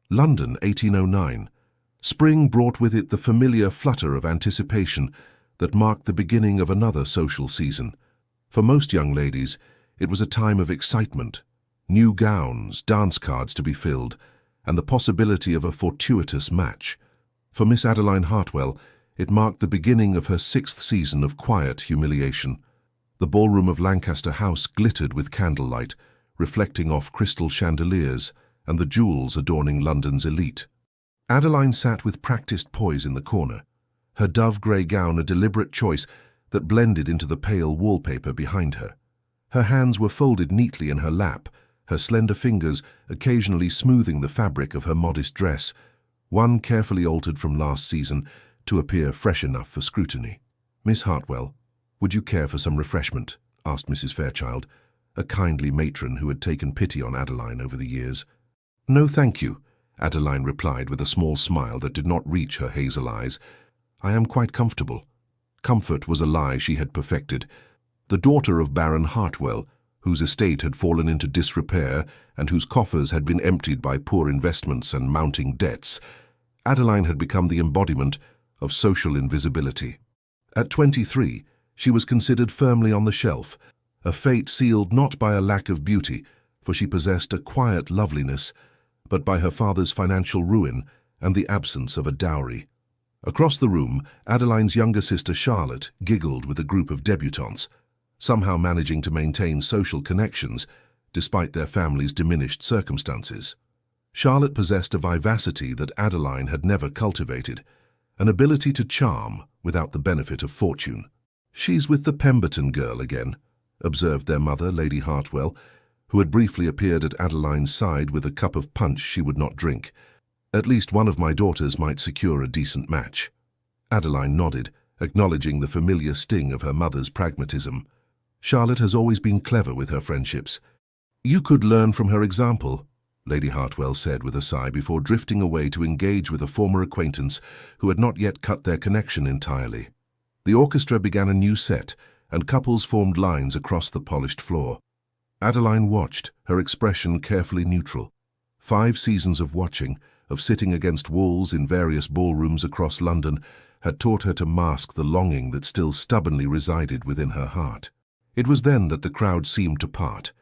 London, 1809. Spring brought with it the familiar flutter of anticipation that marked the beginning of another social season. For most young ladies, it was a time of excitement, new gowns, dance cards to be filled, and the possibility of a fortuitous match. For Miss Adeline Hartwell, it marked the beginning of her sixth season of quiet humiliation. The ballroom of Lancaster House glittered with candlelight, reflecting off crystal chandeliers and the jewels adorning London's elite. Adeline sat with practiced poise in the corner, her dove-grey gown a deliberate choice that blended into the pale wallpaper behind her. Her hands were folded neatly in her lap, her slender fingers occasionally smoothing the fabric of her modest dress, one carefully altered from last season to appear fresh enough for scrutiny. "Miss Hartwell, would you care for some refreshment?" asked Mrs. Fairchild, a kindly matron who had taken pity on Adeline over the years. "No, thank you," Adeline replied with a small smile that did not reach her hazel eyes. "I am quite comfortable." Comfort was a lie she had perfected. The daughter of Baron Hartwell, whose estate had fallen into disrepair and whose coffers had been emptied by poor investments and mounting debts, Adeline had become the embodiment of social invisibility. At 23, she was considered firmly on the shelf, a fate sealed not by a lack of beauty, for she possessed a quiet loveliness, but by her father's financial ruin and the absence of a dowry. Across the room, Adeline's younger sister Charlotte giggled with a group of debutantes, somehow managing to maintain social connections despite their family's diminished circumstances. Charlotte possessed a vivacity that Adeline had never cultivated, an ability to charm without the benefit of fortune. "She's with the Pemberton girl again," observed their mother, Lady Hartwell, who had briefly appeared at Adeline's side with a cup of punch she would not drink. "At least one of my daughters might secure a decent match." Adeline nodded, acknowledging the familiar sting of her mother's pragmatism. "Charlotte has always been clever with her friendships. You could learn from her example," Lady Hartwell said with a sigh before drifting away to engage with a former acquaintance who had not yet cut their connection entirely. The orchestra began a new set, and couples formed lines across the polished floor. Adeline watched, her expression carefully neutral. 5 seasons of watching, of sitting against walls in various ballrooms across London, had taught her to mask the longing that still stubbornly resided within her heart. It was then that the crowd seemed to part,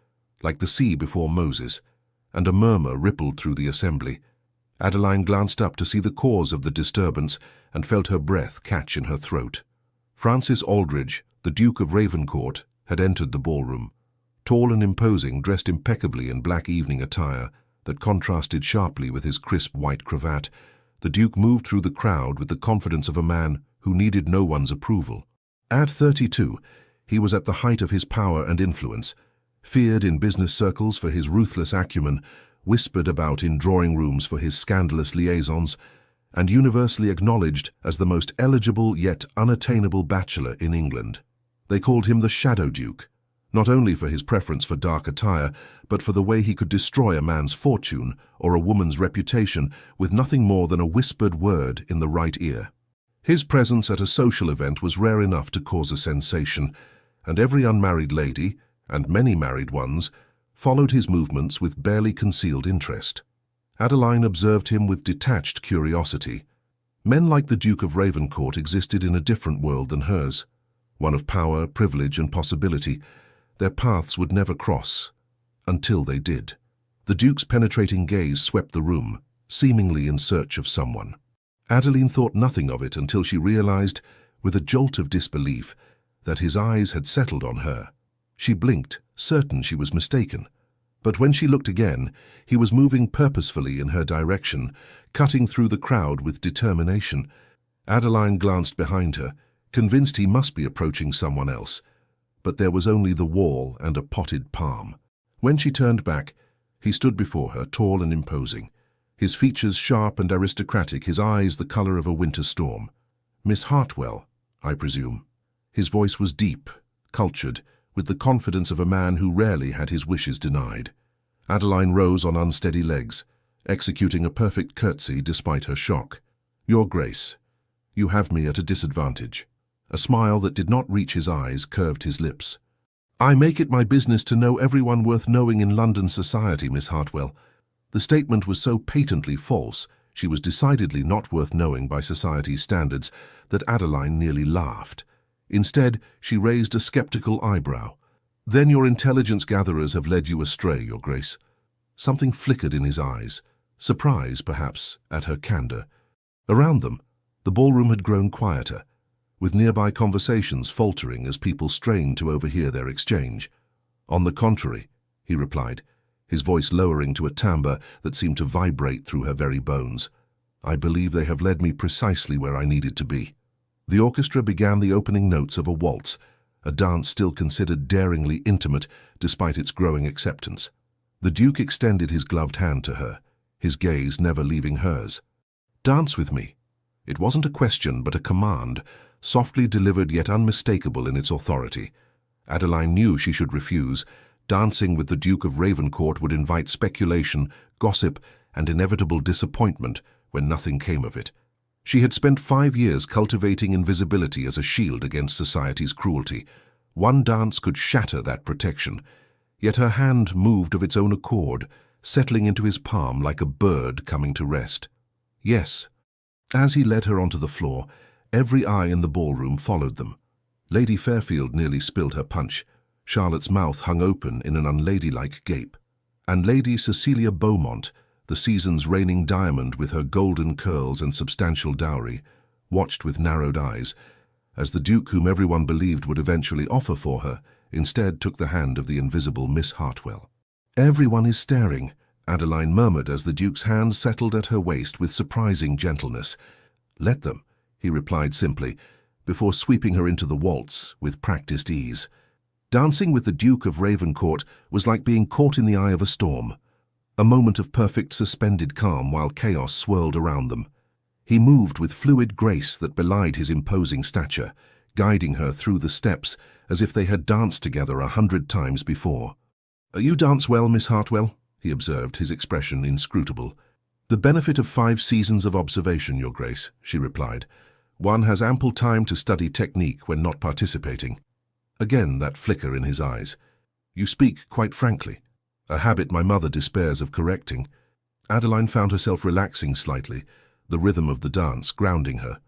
like the sea before Moses, and a murmur rippled through the assembly. Adeline glanced up to see the cause of the disturbance and felt her breath catch in her throat. Francis Aldridge, the Duke of Ravencourt, had entered the ballroom. Tall and imposing, dressed impeccably in black evening attire that contrasted sharply with his crisp white cravat, the Duke moved through the crowd with the confidence of a man who needed no one's approval. At 32, he was at the height of his power and influence, feared in business circles for his ruthless acumen, whispered about in drawing rooms for his scandalous liaisons, and universally acknowledged as the most eligible yet unattainable bachelor in England. They called him the Shadow Duke, not only for his preference for dark attire, but for the way he could destroy a man's fortune or a woman's reputation with nothing more than a whispered word in the right ear. His presence at a social event was rare enough to cause a sensation, and every unmarried lady, and many married ones, followed his movements with barely concealed interest. Adeline observed him with detached curiosity. Men like the Duke of Ravencourt existed in a different world than hers, one of power, privilege, and possibility. Their paths would never cross, until they did. The Duke's penetrating gaze swept the room, seemingly in search of someone. Adeline thought nothing of it until she realized, with a jolt of disbelief, that his eyes had settled on her. She blinked, certain she was mistaken. But when she looked again, he was moving purposefully in her direction, cutting through the crowd with determination. Adeline glanced behind her, convinced he must be approaching someone else. But there was only the wall and a potted palm. When she turned back, he stood before her, tall and imposing, his features sharp and aristocratic, his eyes the color of a winter storm. "Miss Hartwell, I presume." His voice was deep, cultured, with the confidence of a man who rarely had his wishes denied. Adeline rose on unsteady legs, executing a perfect curtsy despite her shock. "Your Grace, you have me at a disadvantage." A smile that did not reach his eyes curved his lips. "I make it my business to know everyone worth knowing in London society, Miss Hartwell. The statement was so patently false, she was decidedly not worth knowing by society's standards, that Adeline nearly laughed. Instead, she raised a skeptical eyebrow. "Then your intelligence gatherers have led you astray, Your Grace." Something flickered in his eyes, surprise, perhaps, at her candor. Around them, the ballroom had grown quieter, with nearby conversations faltering as people strained to overhear their exchange. "On the contrary," he replied, his voice lowering to a timbre that seemed to vibrate through her very bones. "I believe they have led me precisely where I needed to be." The orchestra began the opening notes of a waltz, a dance still considered daringly intimate despite its growing acceptance. The Duke extended his gloved hand to her, his gaze never leaving hers. "Dance with me." It wasn't a question but a command, softly delivered yet unmistakable in its authority. Adeline knew she should refuse. Dancing with the Duke of Ravencourt would invite speculation, gossip, and inevitable disappointment when nothing came of it. She had spent 5 years cultivating invisibility as a shield against society's cruelty. One dance could shatter that protection. Yet her hand moved of its own accord, settling into his palm like a bird coming to rest. Yes. As he led her onto the floor, every eye in the ballroom followed them. Lady Fairfield nearly spilled her punch. Charlotte's mouth hung open in an unladylike gape. And Lady Cecilia Beaumont, the season's reigning diamond with her golden curls and substantial dowry, watched with narrowed eyes, as the Duke, whom everyone believed would eventually offer for her, instead took the hand of the invisible Miss Hartwell. "Everyone is staring," Adeline murmured as the Duke's hand settled at her waist with surprising gentleness. "Let them," he replied simply, before sweeping her into the waltz with practiced ease. Dancing with the Duke of Ravencourt was like being caught in the eye of a storm, a moment of perfect suspended calm while chaos swirled around them. He moved with fluid grace that belied his imposing stature, guiding her through the steps as if they had danced together 100 times before. "You dance well, Miss Hartwell," he observed, his expression inscrutable. "The benefit of 5 seasons of observation, Your Grace," she replied. "One has ample time to study technique when not participating." Again that flicker in his eyes. "You speak quite frankly, a habit my mother despairs of correcting." Adeline found herself relaxing slightly, the rhythm of the dance grounding her.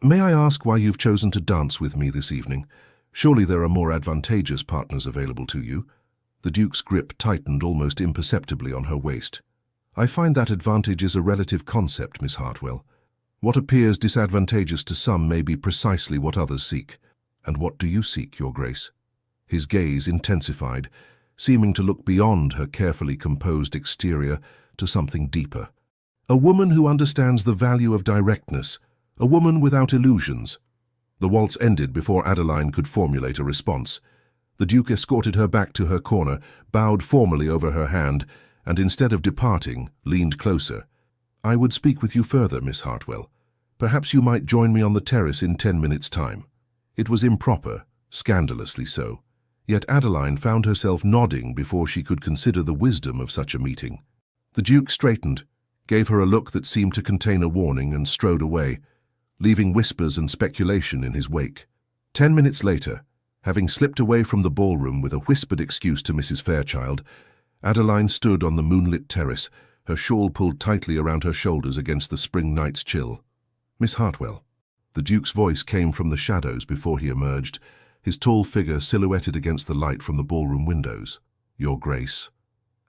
"May I ask why you've chosen to dance with me this evening? Surely there are more advantageous partners available to you." The Duke's grip tightened almost imperceptibly on her waist. "I find that advantage is a relative concept, Miss Hartwell. What appears disadvantageous to some may be precisely what others seek. And what do you seek, Your Grace?" His gaze intensified, seeming to look beyond her carefully composed exterior to something deeper. "A woman who understands the value of directness, a woman without illusions." The waltz ended before Adeline could formulate a response. The Duke escorted her back to her corner, bowed formally over her hand, and instead of departing, leaned closer. "I would speak with you further, Miss Hartwell. Perhaps you might join me on the terrace in 10 minutes' time." It was improper, scandalously so. Yet Adeline found herself nodding before she could consider the wisdom of such a meeting. The Duke straightened, gave her a look that seemed to contain a warning, and strode away, leaving whispers and speculation in his wake. 10 minutes later, having slipped away from the ballroom with a whispered excuse to Mrs. Fairchild, Adeline stood on the moonlit terrace, her shawl pulled tightly around her shoulders against the spring night's chill. "Miss Hartwell." The Duke's voice came from the shadows before he emerged, his tall figure silhouetted against the light from the ballroom windows. "Your Grace."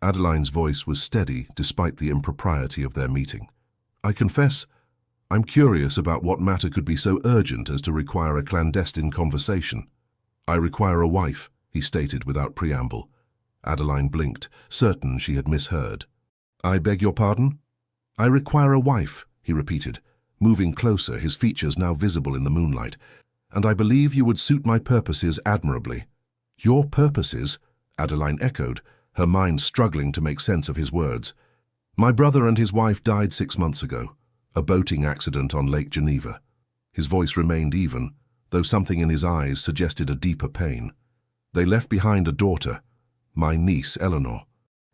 Adeline's voice was steady despite the impropriety of their meeting. "I confess, I'm curious about what matter could be so urgent as to require a clandestine conversation." "I require a wife," he stated without preamble. Adeline blinked, certain she had misheard. "I beg your pardon?" "I require a wife," he repeated, moving closer, his features now visible in the moonlight. "And I believe you would suit my purposes admirably." "Your purposes?" Adeline echoed, her mind struggling to make sense of his words. "My brother and his wife died 6 months ago, a boating accident on Lake Geneva." His voice remained even, though something in his eyes suggested a deeper pain. "They left behind a daughter, my niece Eleanor.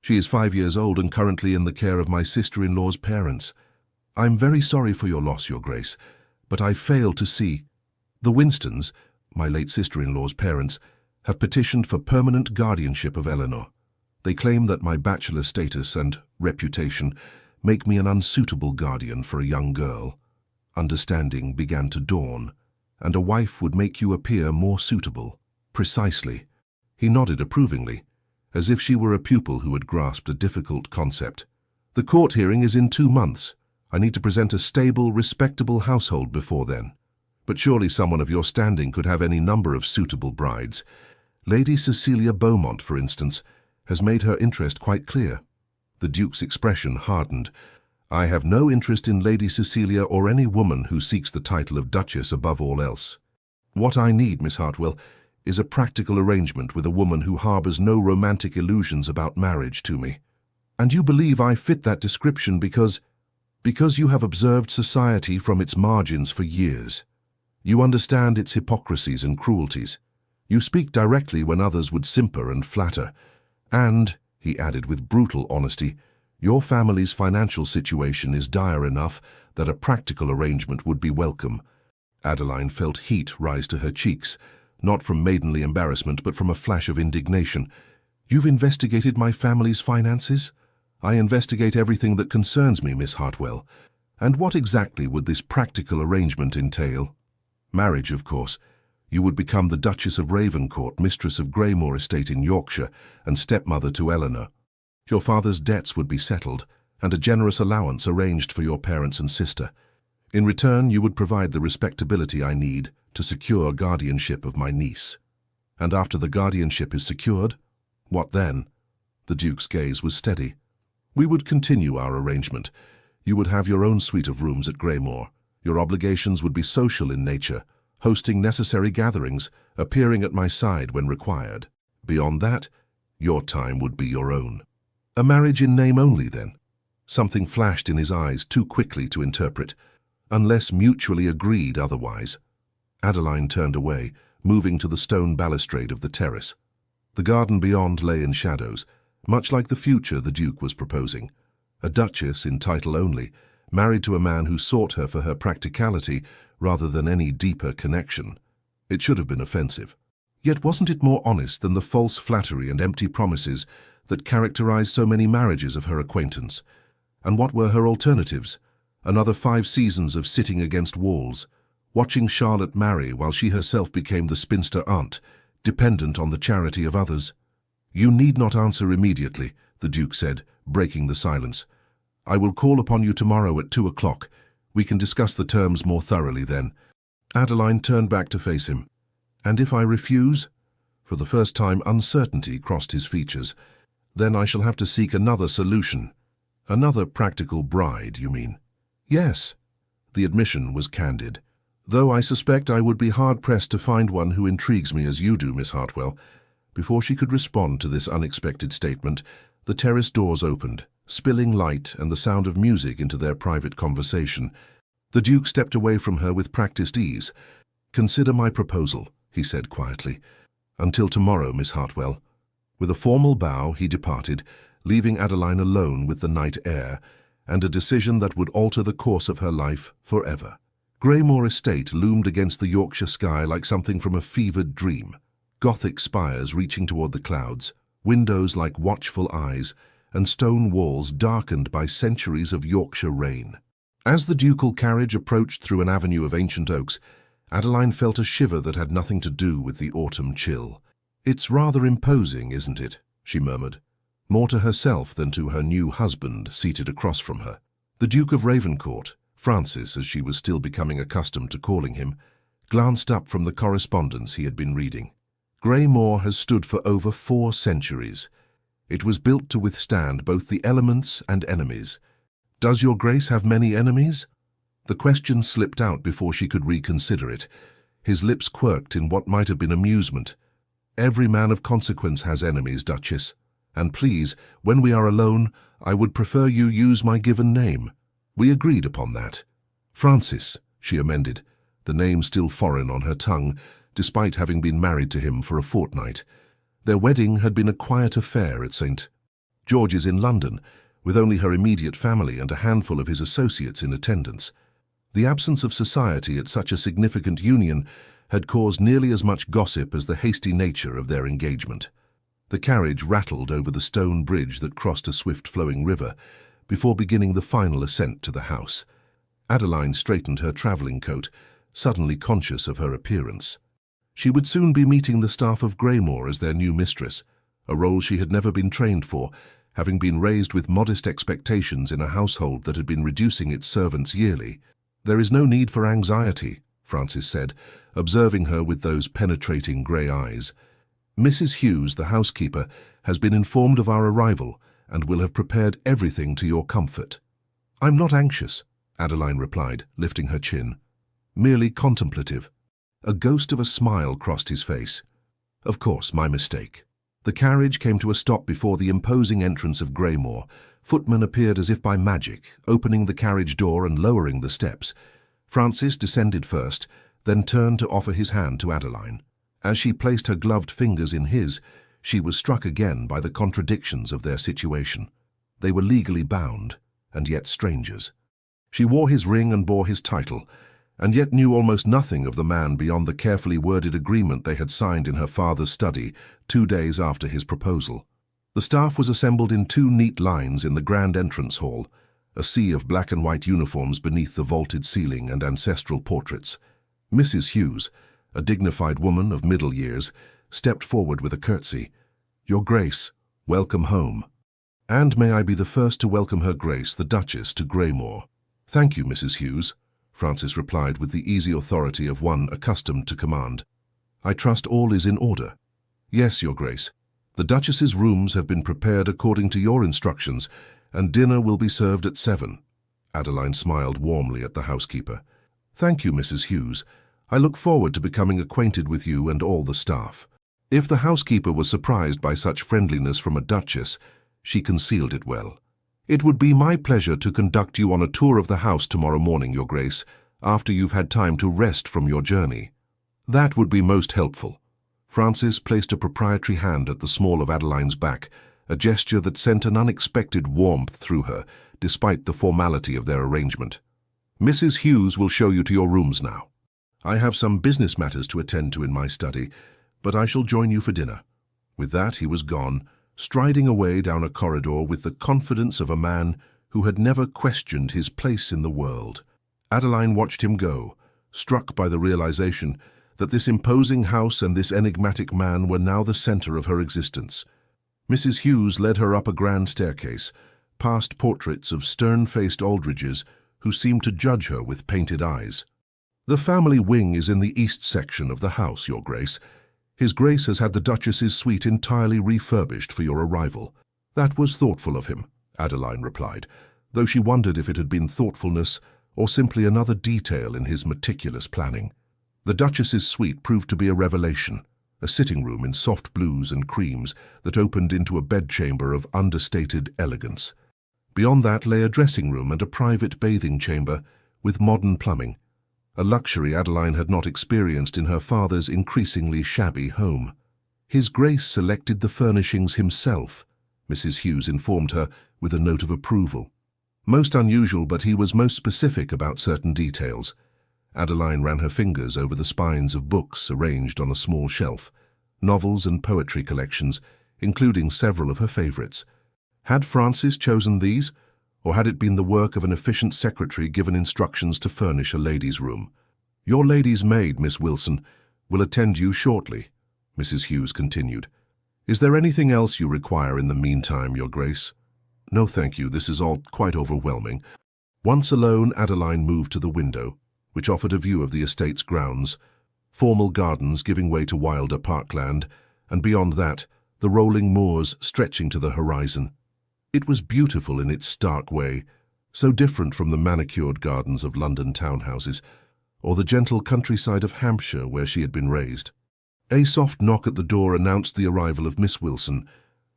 She is 5 years old and currently in the care of my sister-in-law's parents. I'm very sorry for your loss, Your Grace, but I fail to see. The Winstons, my late sister-in-law's parents, have petitioned for permanent guardianship of Eleanor. They claim that my bachelor status and reputation, make me an unsuitable guardian for a young girl. Understanding began to dawn, and a wife would make you appear more suitable. Precisely. He nodded approvingly, as if she were a pupil who had grasped a difficult concept. The court hearing is in 2 months. I need to present a stable, respectable household before then. But surely someone of your standing could have any number of suitable brides. Lady Cecilia Beaumont, for instance, has made her interest quite clear. The Duke's expression hardened. I have no interest in Lady Cecilia or any woman who seeks the title of Duchess above all else. What I need, Miss Hartwell, is a practical arrangement with a woman who harbors no romantic illusions about marriage to me. And you believe I fit that description because you have observed society from its margins for years. You understand its hypocrisies and cruelties. You speak directly when others would simper and flatter. And, he added with brutal honesty, your family's financial situation is dire enough that a practical arrangement would be welcome. Adeline felt heat rise to her cheeks, not from maidenly embarrassment but from a flash of indignation. You've investigated my family's finances? I investigate everything that concerns me, Miss Hartwell. And what exactly would this practical arrangement entail? Marriage, of course. You would become the Duchess of Ravencourt, mistress of Greymore Estate in Yorkshire, and stepmother to Eleanor. Your father's debts would be settled, and a generous allowance arranged for your parents and sister. In return, you would provide the respectability I need to secure guardianship of my niece. And after the guardianship is secured, what then? The Duke's gaze was steady. We would continue our arrangement. You would have your own suite of rooms at Greymore. Your obligations would be social in nature, hosting necessary gatherings, appearing at my side when required. Beyond that, your time would be your own. A marriage in name only, then? Something flashed in his eyes too quickly to interpret, unless mutually agreed otherwise. Adeline turned away, moving to the stone balustrade of the terrace. The garden beyond lay in shadows, much like the future the Duke was proposing. A duchess in title only, married to a man who sought her for her practicality rather than any deeper connection. It should have been offensive. Yet wasn't it more honest than the false flattery and empty promises that characterized so many marriages of her acquaintance? And what were her alternatives? Another 5 seasons of sitting against walls, watching Charlotte marry while she herself became the spinster aunt, dependent on the charity of others. You need not answer immediately, the Duke said, breaking the silence. I will call upon you tomorrow at 2 o'clock. We can discuss the terms more thoroughly then. Adeline turned back to face him. And if I refuse? For the first time, uncertainty crossed his features. Then I shall have to seek another solution. Another practical bride, you mean? Yes. The admission was candid. Though I suspect I would be hard-pressed to find one who intrigues me as you do, Miss Hartwell. Before she could respond to this unexpected statement, the terrace doors opened, spilling light and the sound of music into their private conversation. The Duke stepped away from her with practiced ease. Consider my proposal, he said quietly. Until tomorrow, Miss Hartwell. With a formal bow, he departed, leaving Adeline alone with the night air, and a decision that would alter the course of her life forever. Greymore Estate loomed against the Yorkshire sky like something from a fevered dream. Gothic spires reaching toward the clouds, windows like watchful eyes, and stone walls darkened by centuries of Yorkshire rain. As the ducal carriage approached through an avenue of ancient oaks, Adeline felt a shiver that had nothing to do with the autumn chill. It's rather imposing, isn't it? She murmured, more to herself than to her new husband seated across from her. The Duke of Ravencourt, Francis as she was still becoming accustomed to calling him, glanced up from the correspondence he had been reading. Greymore has stood for over 4 centuries. It was built to withstand both the elements and enemies. Does your Grace have many enemies? The question slipped out before she could reconsider it. His lips quirked in what might have been amusement. Every man of consequence has enemies, Duchess. And please, when we are alone, I would prefer you use my given name. We agreed upon that. Francis, she amended, the name still foreign on her tongue, despite having been married to him for a fortnight. Their wedding had been a quiet affair at St. George's in London, with only her immediate family and a handful of his associates in attendance. The absence of society at such a significant union had caused nearly as much gossip as the hasty nature of their engagement. The carriage rattled over the stone bridge that crossed a swift-flowing river before beginning the final ascent to the house. Adeline straightened her travelling coat, suddenly conscious of her appearance. She would soon be meeting the staff of Greymore as their new mistress, a role she had never been trained for, having been raised with modest expectations in a household that had been reducing its servants yearly. "There is no need for anxiety," Francis said, observing her with those penetrating grey eyes. "Mrs. Hughes, the housekeeper, has been informed of our arrival and will have prepared everything to your comfort." "I'm not anxious," Adeline replied, lifting her chin. "Merely contemplative." A ghost of a smile crossed his face. "Of course, my mistake." The carriage came to a stop before the imposing entrance of Greymore. Footmen appeared as if by magic, opening the carriage door and lowering the steps. Francis descended first, then turned to offer his hand to Adeline. As she placed her gloved fingers in his, she was struck again by the contradictions of their situation. They were legally bound, and yet strangers. She wore his ring and bore his title, and yet knew almost nothing of the man beyond the carefully worded agreement they had signed in her father's study 2 days after his proposal. The staff was assembled in 2 neat lines in the grand entrance hall, a sea of black and white uniforms beneath the vaulted ceiling and ancestral portraits. Mrs. Hughes, a dignified woman of middle years, stepped forward with a curtsy. "Your Grace, welcome home." "And may I be the first to welcome Her Grace, the Duchess, to Greymore." "Thank you, Mrs. Hughes," Francis replied with the easy authority of one accustomed to command. "I trust all is in order." "Yes, Your Grace. The Duchess's rooms have been prepared according to your instructions, and dinner will be served at 7. Adeline smiled warmly at the housekeeper. "Thank you, Mrs. Hughes. I look forward to becoming acquainted with you and all the staff." If the housekeeper was surprised by such friendliness from a duchess, she concealed it well. "It would be my pleasure to conduct you on a tour of the house tomorrow morning, Your Grace, after you've had time to rest from your journey." "That would be most helpful." Francis placed a proprietary hand at the small of Adeline's back, a gesture that sent an unexpected warmth through her, despite the formality of their arrangement. "Mrs. Hughes will show you to your rooms now. I have some business matters to attend to in my study, but I shall join you for dinner." With that he was gone, striding away down a corridor with the confidence of a man who had never questioned his place in the world. Adeline watched him go, struck by the realization that this imposing house and this enigmatic man were now the center of her existence. Mrs. Hughes led her up a grand staircase, past portraits of stern-faced Aldridges who seemed to judge her with painted eyes. "The family wing is in the east section of the house, Your Grace. His Grace has had the Duchess's suite entirely refurbished for your arrival." "That was thoughtful of him," Adeline replied, though she wondered if it had been thoughtfulness or simply another detail in his meticulous planning. The Duchess's suite proved to be a revelation, a sitting room in soft blues and creams that opened into a bedchamber of understated elegance. Beyond that lay a dressing room and a private bathing chamber with modern plumbing, a luxury Adeline had not experienced in her father's increasingly shabby home. "His Grace selected the furnishings himself," Mrs. Hughes informed her with a note of approval. "Most unusual, but he was most specific about certain details." Adeline ran her fingers over the spines of books arranged on a small shelf, novels and poetry collections, including several of her favorites. Had Francis chosen these, or had it been the work of an efficient secretary given instructions to furnish a lady's room? "Your lady's maid, Miss Wilson, will attend you shortly," Mrs. Hughes continued. "Is there anything else you require in the meantime, Your Grace?" "No, thank you. This is all quite overwhelming." Once alone, Adeline moved to the window, which offered a view of the estate's grounds, formal gardens giving way to wilder parkland, and beyond that, the rolling moors stretching to the horizon. It was beautiful in its stark way, so different from the manicured gardens of London townhouses, or the gentle countryside of Hampshire where she had been raised. A soft knock at the door announced the arrival of Miss Wilson,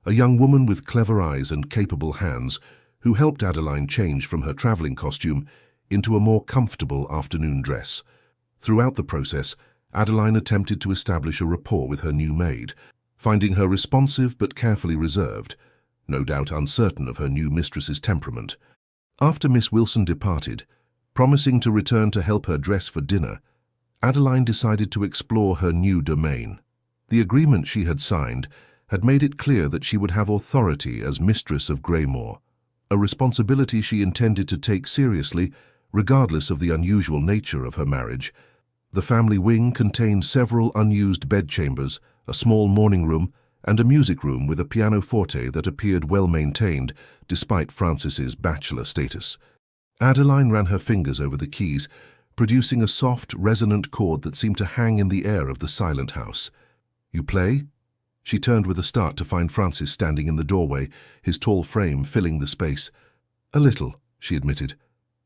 a young woman with clever eyes and capable hands, who helped Adeline change from her travelling costume into a more comfortable afternoon dress. Throughout the process, Adeline attempted to establish a rapport with her new maid, finding her responsive but carefully reserved, no doubt uncertain of her new mistress's temperament. After Miss Wilson departed, promising to return to help her dress for dinner, Adeline decided to explore her new domain. The agreement she had signed had made it clear that she would have authority as mistress of Greymore, a responsibility she intended to take seriously, regardless of the unusual nature of her marriage. The family wing contained several unused bedchambers, a small morning room, and a music room with a pianoforte that appeared well-maintained, despite Francis's bachelor status. Adeline ran her fingers over the keys, producing a soft, resonant chord that seemed to hang in the air of the silent house. "You play?" She turned with a start to find Francis standing in the doorway, his tall frame filling the space. "A little," she admitted,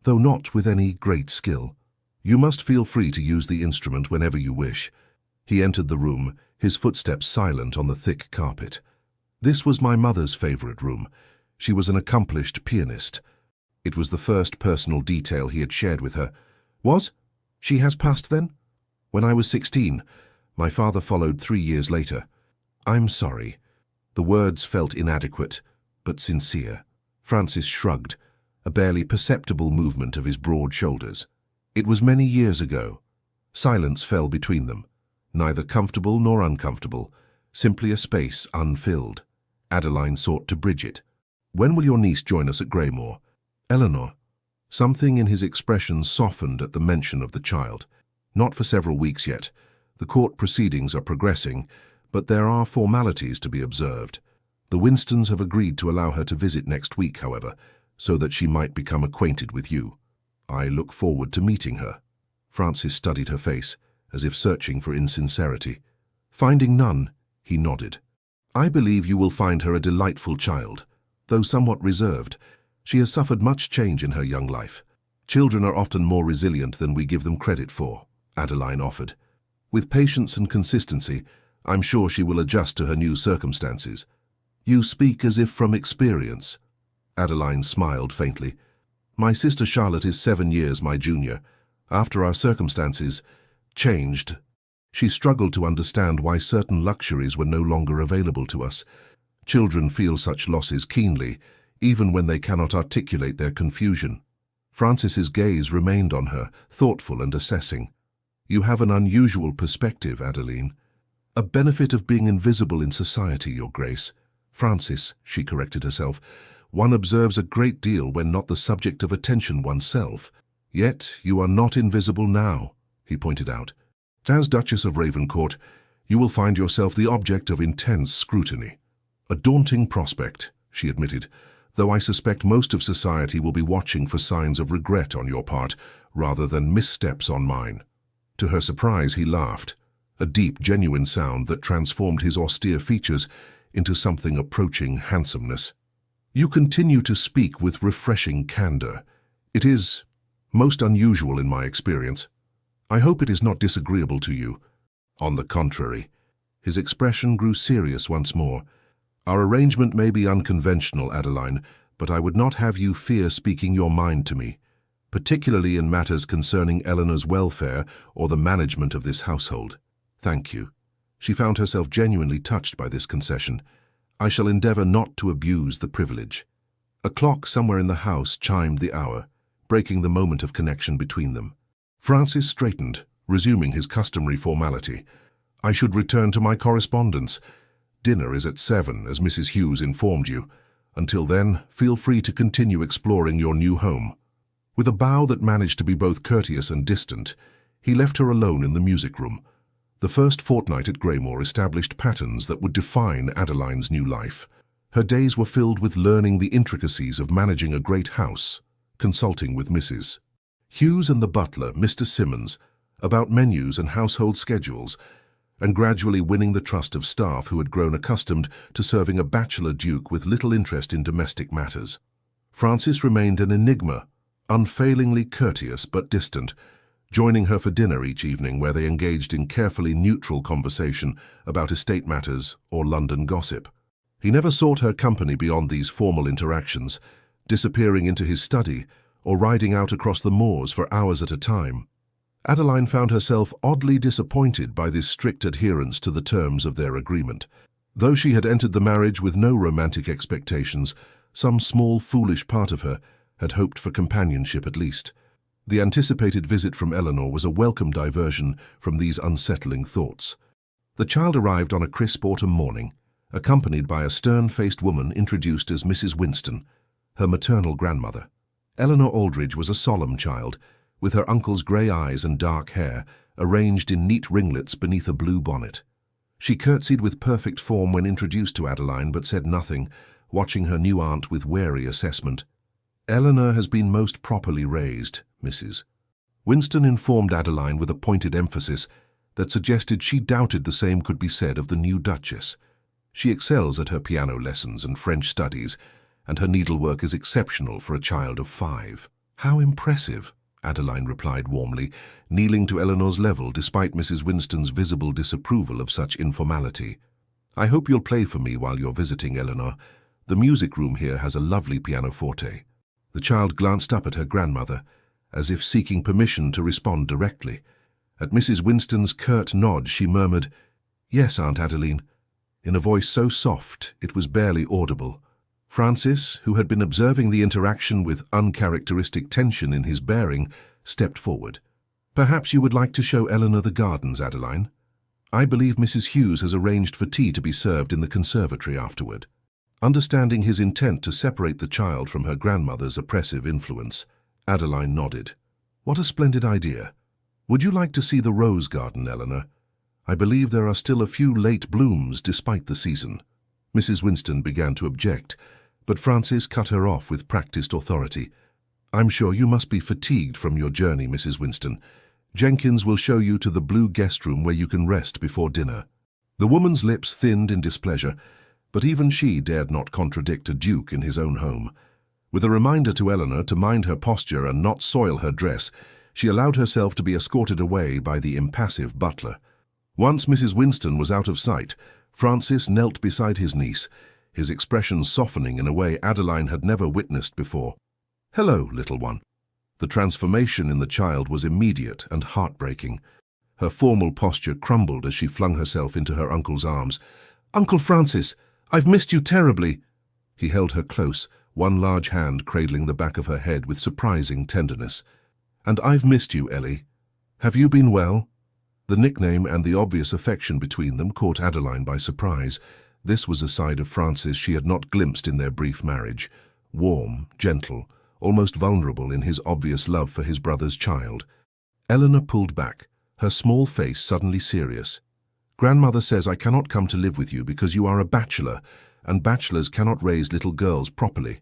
"though not with any great skill. You must feel free to use the instrument whenever you wish." He entered the room, his footsteps silent on the thick carpet. "This was my mother's favorite room. She was an accomplished pianist." It was the first personal detail he had shared with her. "Was? She has passed then?" "When I was 16. My father followed 3 years later." "I'm sorry." The words felt inadequate, but sincere. Francis shrugged, a barely perceptible movement of his broad shoulders. It was many years ago. Silence fell between them, neither comfortable nor uncomfortable, simply a space unfilled. Adeline sought to bridge it. "When will your niece join us at Greymore?" "Eleanor." Something in his expression softened at the mention of the child. "Not for several weeks yet. The court proceedings are progressing, but there are formalities to be observed. The Winstons have agreed to allow her to visit next week, however, so that she might become acquainted with you. I look forward to meeting her." Francis studied her face, as if searching for insincerity. Finding none, he nodded. "I believe you will find her a delightful child, though somewhat reserved. She has suffered much change in her young life. Children are often more resilient than we give them credit for," Adeline offered. "With patience and consistency, I'm sure she will adjust to her new circumstances." "You speak as if from experience." Adeline smiled faintly. "My sister Charlotte is 7 years my junior. After our circumstances changed, she struggled to understand why certain luxuries were no longer available to us. Children feel such losses keenly, even when they cannot articulate their confusion." Francis's gaze remained on her, thoughtful and assessing. "You have an unusual perspective, Adeline." "A benefit of being invisible in society, Your Grace." "Francis," she corrected herself, "one observes a great deal when not the subject of attention oneself." "Yet you are not invisible now," he pointed out. "As Duchess of Ravencourt, you will find yourself the object of intense scrutiny." "A daunting prospect," she admitted, "though I suspect most of society will be watching for signs of regret on your part, rather than missteps on mine." To her surprise, he laughed, a deep, genuine sound that transformed his austere features into something approaching handsomeness. "You continue to speak with refreshing candor. It is most unusual in my experience. I hope it is not disagreeable to you." "On the contrary." His expression grew serious once more. "Our arrangement may be unconventional, Adeline, but I would not have you fear speaking your mind to me, particularly in matters concerning Eleanor's welfare or the management of this household." "Thank you." She found herself genuinely touched by this concession. "I shall endeavor not to abuse the privilege." A clock somewhere in the house chimed the hour, breaking the moment of connection between them. Francis straightened, resuming his customary formality. "I should return to my correspondence. Dinner is at 7, as Mrs. Hughes informed you. Until then, feel free to continue exploring your new home." With a bow that managed to be both courteous and distant, he left her alone in the music room. The first fortnight at Greymore established patterns that would define Adeline's new life. Her days were filled with learning the intricacies of managing a great house, consulting with Mrs. Hughes and the butler, Mr. Simmons, about menus and household schedules, and gradually winning the trust of staff who had grown accustomed to serving a bachelor duke with little interest in domestic matters. Francis remained an enigma, unfailingly courteous but distant, joining her for dinner each evening where they engaged in carefully neutral conversation about estate matters or London gossip. He never sought her company beyond these formal interactions, disappearing into his study or riding out across the moors for hours at a time. Adeline found herself oddly disappointed by this strict adherence to the terms of their agreement. Though she had entered the marriage with no romantic expectations, some small foolish part of her had hoped for companionship at least. The anticipated visit from Eleanor was a welcome diversion from these unsettling thoughts. The child arrived on a crisp autumn morning, accompanied by a stern-faced woman introduced as Mrs. Winston, her maternal grandmother. Eleanor Aldridge was a solemn child, with her uncle's grey eyes and dark hair arranged in neat ringlets beneath a blue bonnet. She curtsied with perfect form when introduced to Adeline, but said nothing, watching her new aunt with wary assessment. "Eleanor has been most properly raised, Mrs." Winston informed Adeline with a pointed emphasis that suggested she doubted the same could be said of the new Duchess. She excels at her piano lessons and French studies, and her needlework is exceptional for a child of 5. "How impressive," Adeline replied warmly, kneeling to Eleanor's level despite Mrs. Winston's visible disapproval of such informality. "I hope you'll play for me while you're visiting, Eleanor. The music room here has a lovely pianoforte." The child glanced up at her grandmother, as if seeking permission to respond directly. At Mrs. Winston's curt nod, she murmured, "Yes, Aunt Adeline," in a voice so soft it was barely audible. Francis, who had been observing the interaction with uncharacteristic tension in his bearing, stepped forward. "Perhaps you would like to show Eleanor the gardens, Adeline? I believe Mrs. Hughes has arranged for tea to be served in the conservatory afterward." Understanding his intent to separate the child from her grandmother's oppressive influence, Adeline nodded. "What a splendid idea. Would you like to see the rose garden, Eleanor? I believe there are still a few late blooms despite the season." Mrs. Winston began to object, but Francis cut her off with practiced authority. "I'm sure you must be fatigued from your journey, Mrs. Winston. Jenkins will show you to the blue guest room where you can rest before dinner." The woman's lips thinned in displeasure, but even she dared not contradict a duke in his own home. With a reminder to Eleanor to mind her posture and not soil her dress, she allowed herself to be escorted away by the impassive butler. Once Mrs. Winston was out of sight, Francis knelt beside his niece, his expression softening in a way Adeline had never witnessed before. "Hello, little one." The transformation in the child was immediate and heartbreaking. Her formal posture crumbled as she flung herself into her uncle's arms. "Uncle Francis, I've missed you terribly." He held her close, one large hand cradling the back of her head with surprising tenderness. "And I've missed you, Ellie. Have you been well?" The nickname and the obvious affection between them caught Adeline by surprise. This was a side of Francis she had not glimpsed in their brief marriage. Warm, gentle, almost vulnerable in his obvious love for his brother's child. Eleanor pulled back, her small face suddenly serious. "Grandmother says I cannot come to live with you because you are a bachelor, and bachelors cannot raise little girls properly.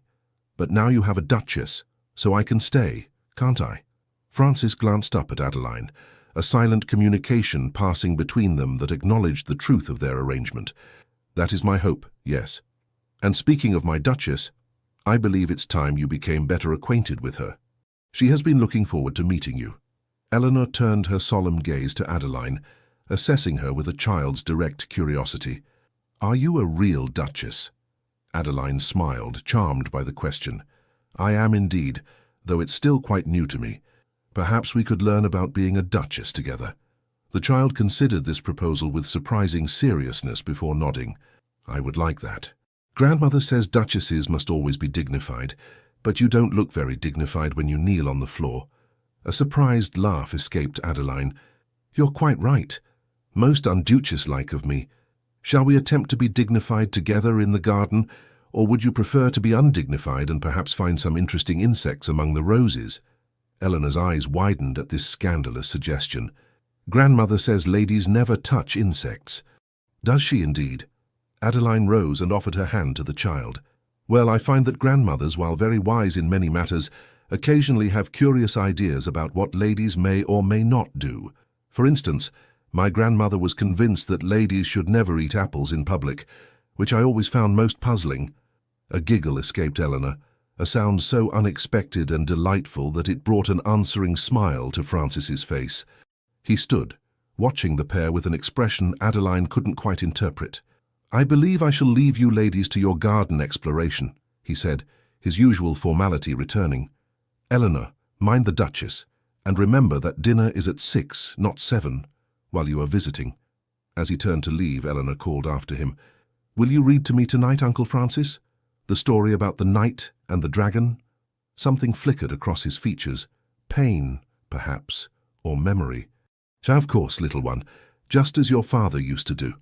But now you have a duchess, so I can stay, can't I?" Francis glanced up at Adeline, a silent communication passing between them that acknowledged the truth of their arrangement. "That is my hope, yes. And speaking of my duchess, I believe it's time you became better acquainted with her. She has been looking forward to meeting you." Eleanor turned her solemn gaze to Adeline, assessing her with a child's direct curiosity. "Are you a real duchess?" Adeline smiled, charmed by the question. "I am indeed, though it's still quite new to me. Perhaps we could learn about being a duchess together." The child considered this proposal with surprising seriousness before nodding. "I would like that. Grandmother says duchesses must always be dignified, but you don't look very dignified when you kneel on the floor." A surprised laugh escaped Adeline. "You're quite right. Most unduchess-like of me. Shall we attempt to be dignified together in the garden, or would you prefer to be undignified and perhaps find some interesting insects among the roses?" Eleanor's eyes widened at this scandalous suggestion. "Grandmother says ladies never touch insects." "Does she indeed?" Adeline rose and offered her hand to the child. "Well, I find that grandmothers, while very wise in many matters, occasionally have curious ideas about what ladies may or may not do. For instance, my grandmother was convinced that ladies should never eat apples in public, which I always found most puzzling." A giggle escaped Eleanor, a sound so unexpected and delightful that it brought an answering smile to Francis's face. He stood, watching the pair with an expression Adeline couldn't quite interpret. "I believe I shall leave you ladies to your garden exploration," he said, his usual formality returning. "Eleanor, mind the Duchess, and remember that dinner is at 6, not 7, while you are visiting." As he turned to leave, Eleanor called after him, "Will you read to me tonight, Uncle Francis? The story about the knight and the dragon?" Something flickered across his features. Pain, perhaps, or memory. "Of course, little one, just as your father used to do."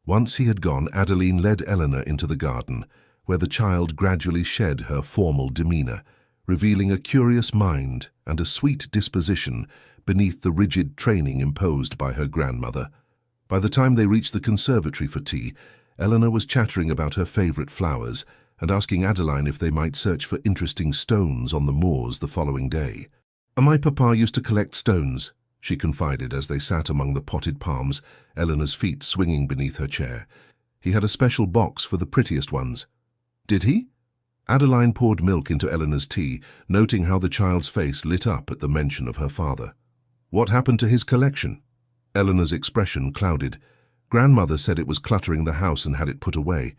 Once he had gone, Adeline led Eleanor into the garden, where the child gradually shed her formal demeanour, revealing a curious mind and a sweet disposition beneath the rigid training imposed by her grandmother. By the time they reached the conservatory for tea, Eleanor was chattering about her favourite flowers and asking Adeline if they might search for interesting stones on the moors the following day. "My papa used to collect stones," she confided as they sat among the potted palms, Eleanor's feet swinging beneath her chair. "He had a special box for the prettiest ones." "Did he?" Adeline poured milk into Eleanor's tea, noting how the child's face lit up at the mention of her father. "What happened to his collection?" Eleanor's expression clouded. "Grandmother said it was cluttering the house and had it put away.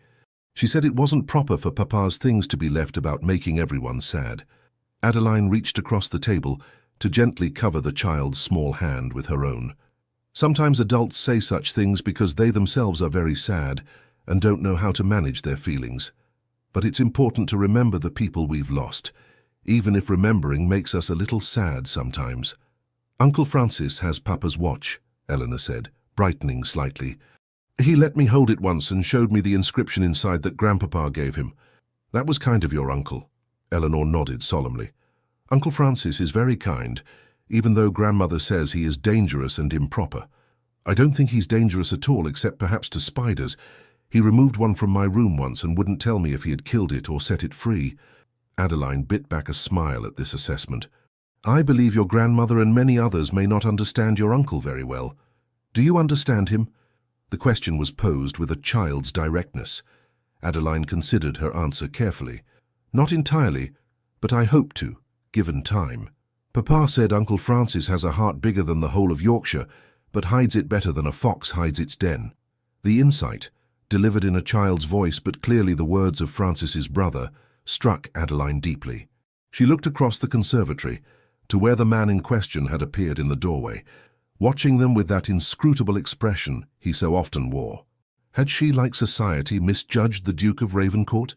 She said it wasn't proper for papa's things to be left about making everyone sad." Adeline reached across the table to gently cover the child's small hand with her own. "Sometimes adults say such things because they themselves are very sad and don't know how to manage their feelings. But it's important to remember the people we've lost, even if remembering makes us a little sad sometimes." "Uncle Francis has Papa's watch," Eleanor said, brightening slightly. "He let me hold it once and showed me the inscription inside that Grandpapa gave him." "That was kind of your uncle," Eleanor nodded solemnly. "Uncle Francis is very kind, even though Grandmother says he is dangerous and improper. I don't think he's dangerous at all, except perhaps to spiders. He removed one from my room once and wouldn't tell me if he had killed it or set it free." Adeline bit back a smile at this assessment. "I believe your grandmother and many others may not understand your uncle very well. Do you understand him?" The question was posed with a child's directness. Adeline considered her answer carefully. "Not entirely, but I hope to, given time. Papa said Uncle Francis has a heart bigger than the whole of Yorkshire, but hides it better than a fox hides its den." The insight, delivered in a child's voice but clearly the words of Francis's brother, struck Adeline deeply. She looked across the conservatory to where the man in question had appeared in the doorway, watching them with that inscrutable expression he so often wore. Had she, like society, misjudged the Duke of Ravencourt?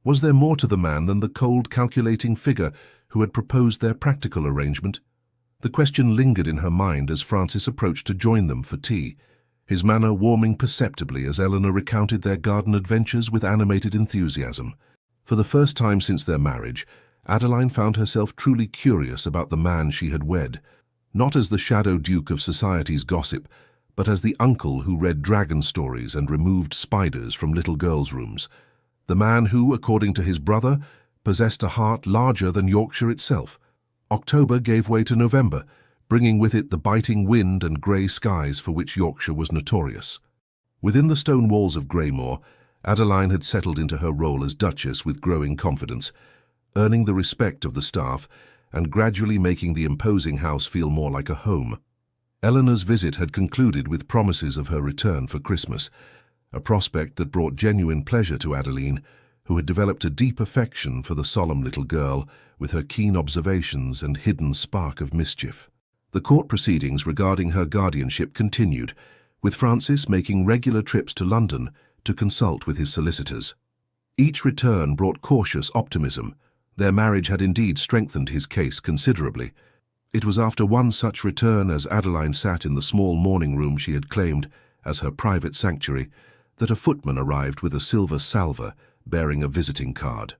Was there more to the man than the cold, calculating figure who had proposed their practical arrangement? The question lingered in her mind as Francis approached to join them for tea, his manner warming perceptibly as Eleanor recounted their garden adventures with animated enthusiasm. For the first time since their marriage, Adeline found herself truly curious about the man she had wed, not as the shadow duke of society's gossip, but as the uncle who read dragon stories and removed spiders from little girls' rooms. The man who, according to his brother, possessed a heart larger than Yorkshire itself. October gave way to November, bringing with it the biting wind and grey skies for which Yorkshire was notorious. Within the stone walls of Greymoor, Adeline had settled into her role as Duchess with growing confidence, earning the respect of the staff and gradually making the imposing house feel more like a home. Eleanor's visit had concluded with promises of her return for Christmas, a prospect that brought genuine pleasure to Adeline, who had developed a deep affection for the solemn little girl with her keen observations and hidden spark of mischief. The court proceedings regarding her guardianship continued, with Francis making regular trips to London to consult with his solicitors. Each return brought cautious optimism. Their marriage had indeed strengthened his case considerably. It was after one such return, as Adeline sat in the small morning room she had claimed as her private sanctuary, that a footman arrived with a silver salver bearing a visiting card.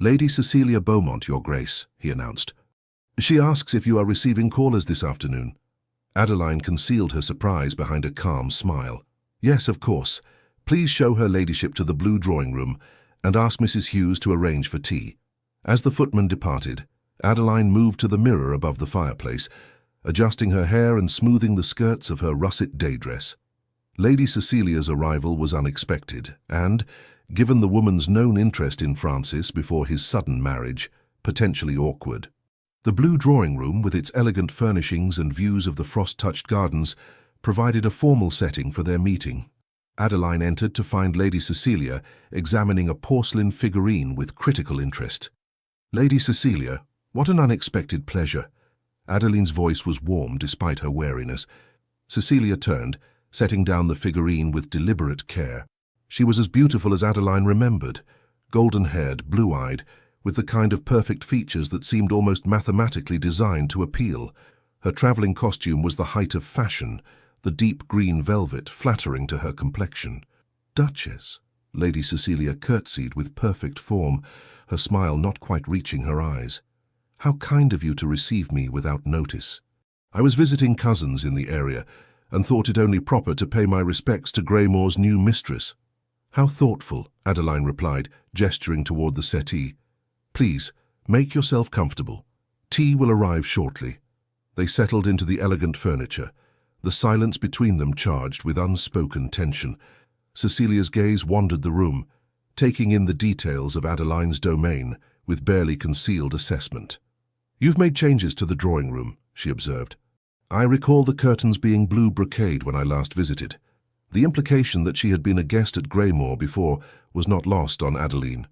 "Lady Cecilia Beaumont, Your Grace," he announced. "She asks if you are receiving callers this afternoon." Adeline concealed her surprise behind a calm smile. "Yes, of course. Please show her ladyship to the blue drawing-room and ask Mrs. Hughes to arrange for tea." As the footman departed, Adeline moved to the mirror above the fireplace, adjusting her hair and smoothing the skirts of her russet day dress. Lady Cecilia's arrival was unexpected and, given the woman's known interest in Francis before his sudden marriage, potentially awkward. The blue drawing-room, with its elegant furnishings and views of the frost-touched gardens, provided a formal setting for their meeting. Adeline entered to find Lady Cecilia examining a porcelain figurine with critical interest. "Lady Cecilia, what an unexpected pleasure." Adeline's voice was warm despite her wariness. Cecilia turned, setting down the figurine with deliberate care. She was as beautiful as Adeline remembered, golden-haired, blue-eyed, with the kind of perfect features that seemed almost mathematically designed to appeal. Her travelling costume was the height of fashion, the deep green velvet flattering to her complexion. Duchess. Lady Cecilia curtsied with perfect form, her smile not quite reaching her eyes. How kind of you to receive me without notice. I was visiting cousins in the area and thought it only proper to pay my respects to Greymoor's new mistress. How thoughtful, Adeline replied, gesturing toward the settee. Please, make yourself comfortable. Tea will arrive shortly. They settled into the elegant furniture, the silence between them charged with unspoken tension. Cecilia's gaze wandered the room, taking in the details of Adeline's domain with barely concealed assessment. You've made changes to the drawing room, she observed. I recall the curtains being blue brocade when I last visited. The implication that she had been a guest at Greymoor before was not lost on Adeline.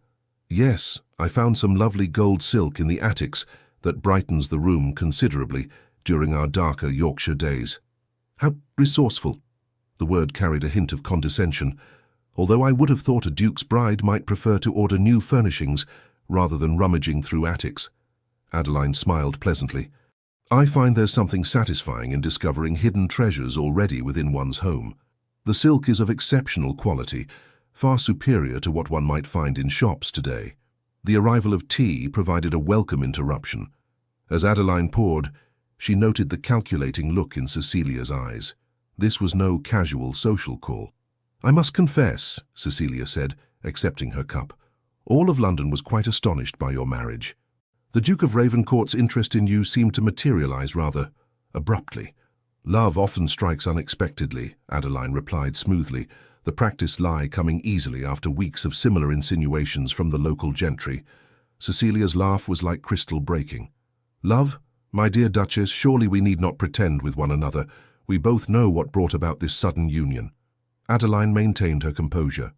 Yes, I found some lovely gold silk in the attics that brightens the room considerably during our darker Yorkshire days. How resourceful. The word carried a hint of condescension, although I would have thought a duke's bride might prefer to order new furnishings rather than rummaging through attics. Adeline smiled pleasantly. I find there's something satisfying in discovering hidden treasures already within one's home. The silk is of exceptional quality, far superior to what one might find in shops today. The arrival of tea provided a welcome interruption. As Adeline poured, she noted the calculating look in Cecilia's eyes. This was no casual social call. I must confess, Cecilia said, accepting her cup, all of London was quite astonished by your marriage. The Duke of Ravencourt's interest in you seemed to materialize rather abruptly. Love often strikes unexpectedly, Adeline replied smoothly, the practiced lie coming easily after weeks of similar insinuations from the local gentry. Cecilia's laugh was like crystal breaking. Love, my dear Duchess, surely we need not pretend with one another. We both know what brought about this sudden union. Adeline maintained her composure.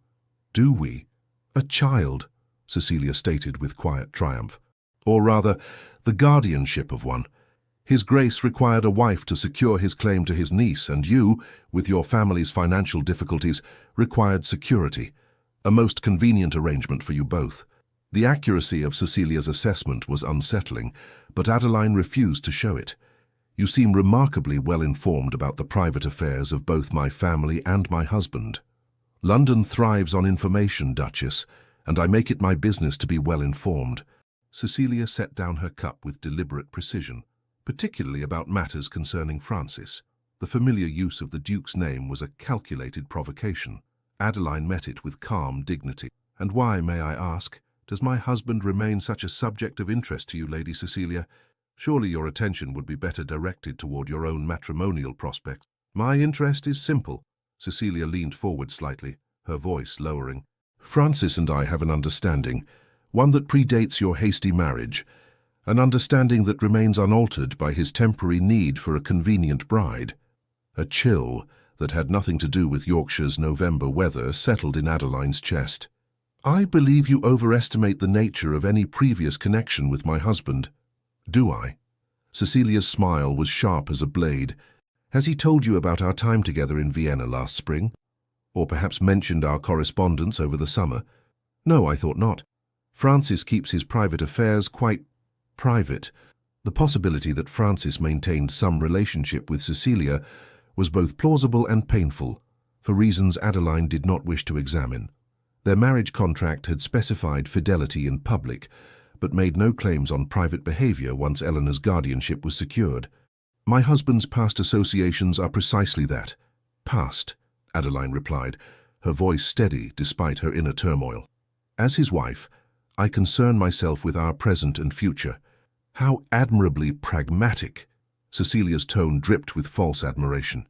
Do we? A child, Cecilia stated with quiet triumph. Or rather, the guardianship of one. His Grace required a wife to secure his claim to his niece, and you, with your family's financial difficulties, required security. A most convenient arrangement for you both. The accuracy of Cecilia's assessment was unsettling, but Adeline refused to show it. You seem remarkably well informed about the private affairs of both my family and my husband. London thrives on information, Duchess, and I make it my business to be well informed. Cecilia set down her cup with deliberate precision, particularly about matters concerning Francis. The familiar use of the Duke's name was a calculated provocation. Adeline met it with calm dignity. And why, may I ask, does my husband remain such a subject of interest to you, Lady Cecilia? Surely your attention would be better directed toward your own matrimonial prospects. My interest is simple. Cecilia leaned forward slightly, her voice lowering. Francis and I have an understanding, one that predates your hasty marriage, an understanding that remains unaltered by his temporary need for a convenient bride. A chill that had nothing to do with Yorkshire's November weather settled in Adeline's chest. I believe you overestimate the nature of any previous connection with my husband. Do I? Cecilia's smile was sharp as a blade. Has he told you about our time together in Vienna last spring? Or perhaps mentioned our correspondence over the summer? No, I thought not. Francis keeps his private affairs quite private. The possibility that Francis maintained some relationship with Cecilia was both plausible and painful, for reasons Adeline did not wish to examine. Their marriage contract had specified fidelity in public, but made no claims on private behavior once Eleanor's guardianship was secured. My husband's past associations are precisely that. Past, Adeline replied, her voice steady despite her inner turmoil. As his wife, I concern myself with our present and future. How admirably pragmatic! Cecilia's tone dripped with false admiration.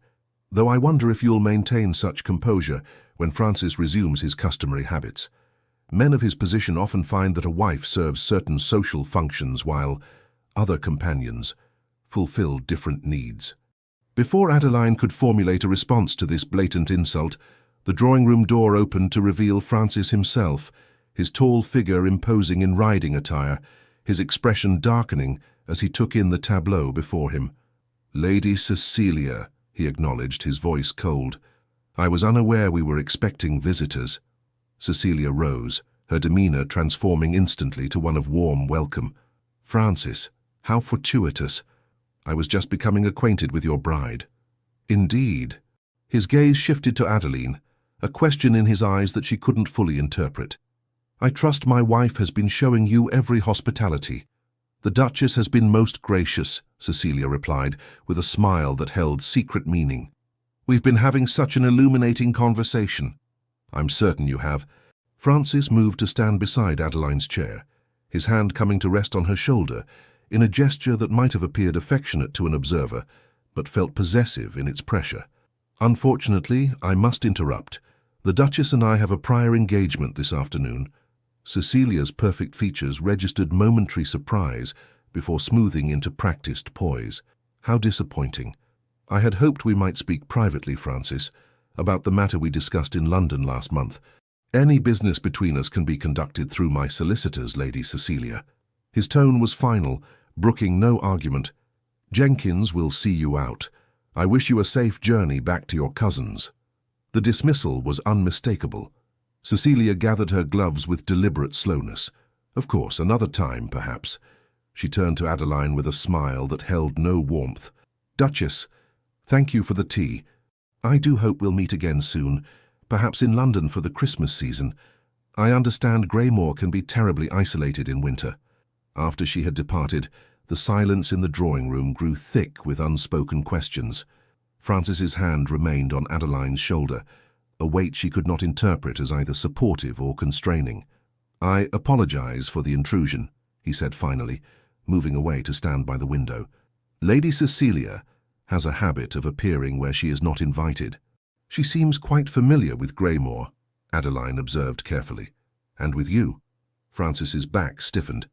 Though I wonder if you'll maintain such composure when Francis resumes his customary habits. Men of his position often find that a wife serves certain social functions while other companions fulfill different needs. Before Adeline could formulate a response to this blatant insult, the drawing-room door opened to reveal Francis himself, his tall figure imposing in riding attire, his expression darkening as he took in the tableau before him. Lady Cecilia, he acknowledged, his voice cold. I was unaware we were expecting visitors. Cecilia rose, her demeanor transforming instantly to one of warm welcome. Francis, how fortuitous. I was just becoming acquainted with your bride. Indeed. His gaze shifted to Adeline, a question in his eyes that she couldn't fully interpret. "I trust my wife has been showing you every hospitality." "The Duchess has been most gracious," Cecilia replied, with a smile that held secret meaning. "We've been having such an illuminating conversation." "I'm certain you have." Francis moved to stand beside Adeline's chair, his hand coming to rest on her shoulder, in a gesture that might have appeared affectionate to an observer, but felt possessive in its pressure. "Unfortunately, I must interrupt. The Duchess and I have a prior engagement this afternoon." Cecilia's perfect features registered momentary surprise before smoothing into practiced poise. "How disappointing. I had hoped we might speak privately, Francis, about the matter we discussed in London last month. Any business between us can be conducted through my solicitors, Lady Cecilia." His tone was final, brooking no argument. "Jenkins will see you out. I wish you a safe journey back to your cousins." The dismissal was unmistakable. Cecilia gathered her gloves with deliberate slowness. Of course, another time, perhaps. She turned to Adeline with a smile that held no warmth. "Duchess, thank you for the tea. I do hope we'll meet again soon, perhaps in London for the Christmas season. I understand Greymore can be terribly isolated in winter." After she had departed, the silence in the drawing room grew thick with unspoken questions. Francis's hand remained on Adeline's shoulder, a weight she could not interpret as either supportive or constraining. "I apologize for the intrusion," he said finally, moving away to stand by the window. "Lady Cecilia has a habit of appearing where she is not invited." "She seems quite familiar with Greymore," Adeline observed carefully. "And with you." Francis's back stiffened.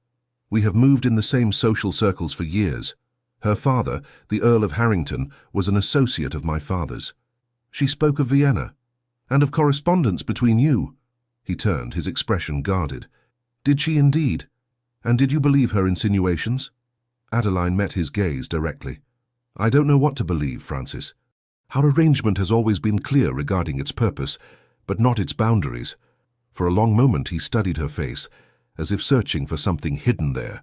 "We have moved in the same social circles for years. Her father, the Earl of Harrington, was an associate of my father's." "She spoke of Vienna, and of correspondence between you." He turned, his expression guarded. "Did she indeed? And did you believe her insinuations?" Adeline met his gaze directly. "I don't know what to believe, Francis. Our arrangement has always been clear regarding its purpose, but not its boundaries." For a long moment he studied her face, as if searching for something hidden there.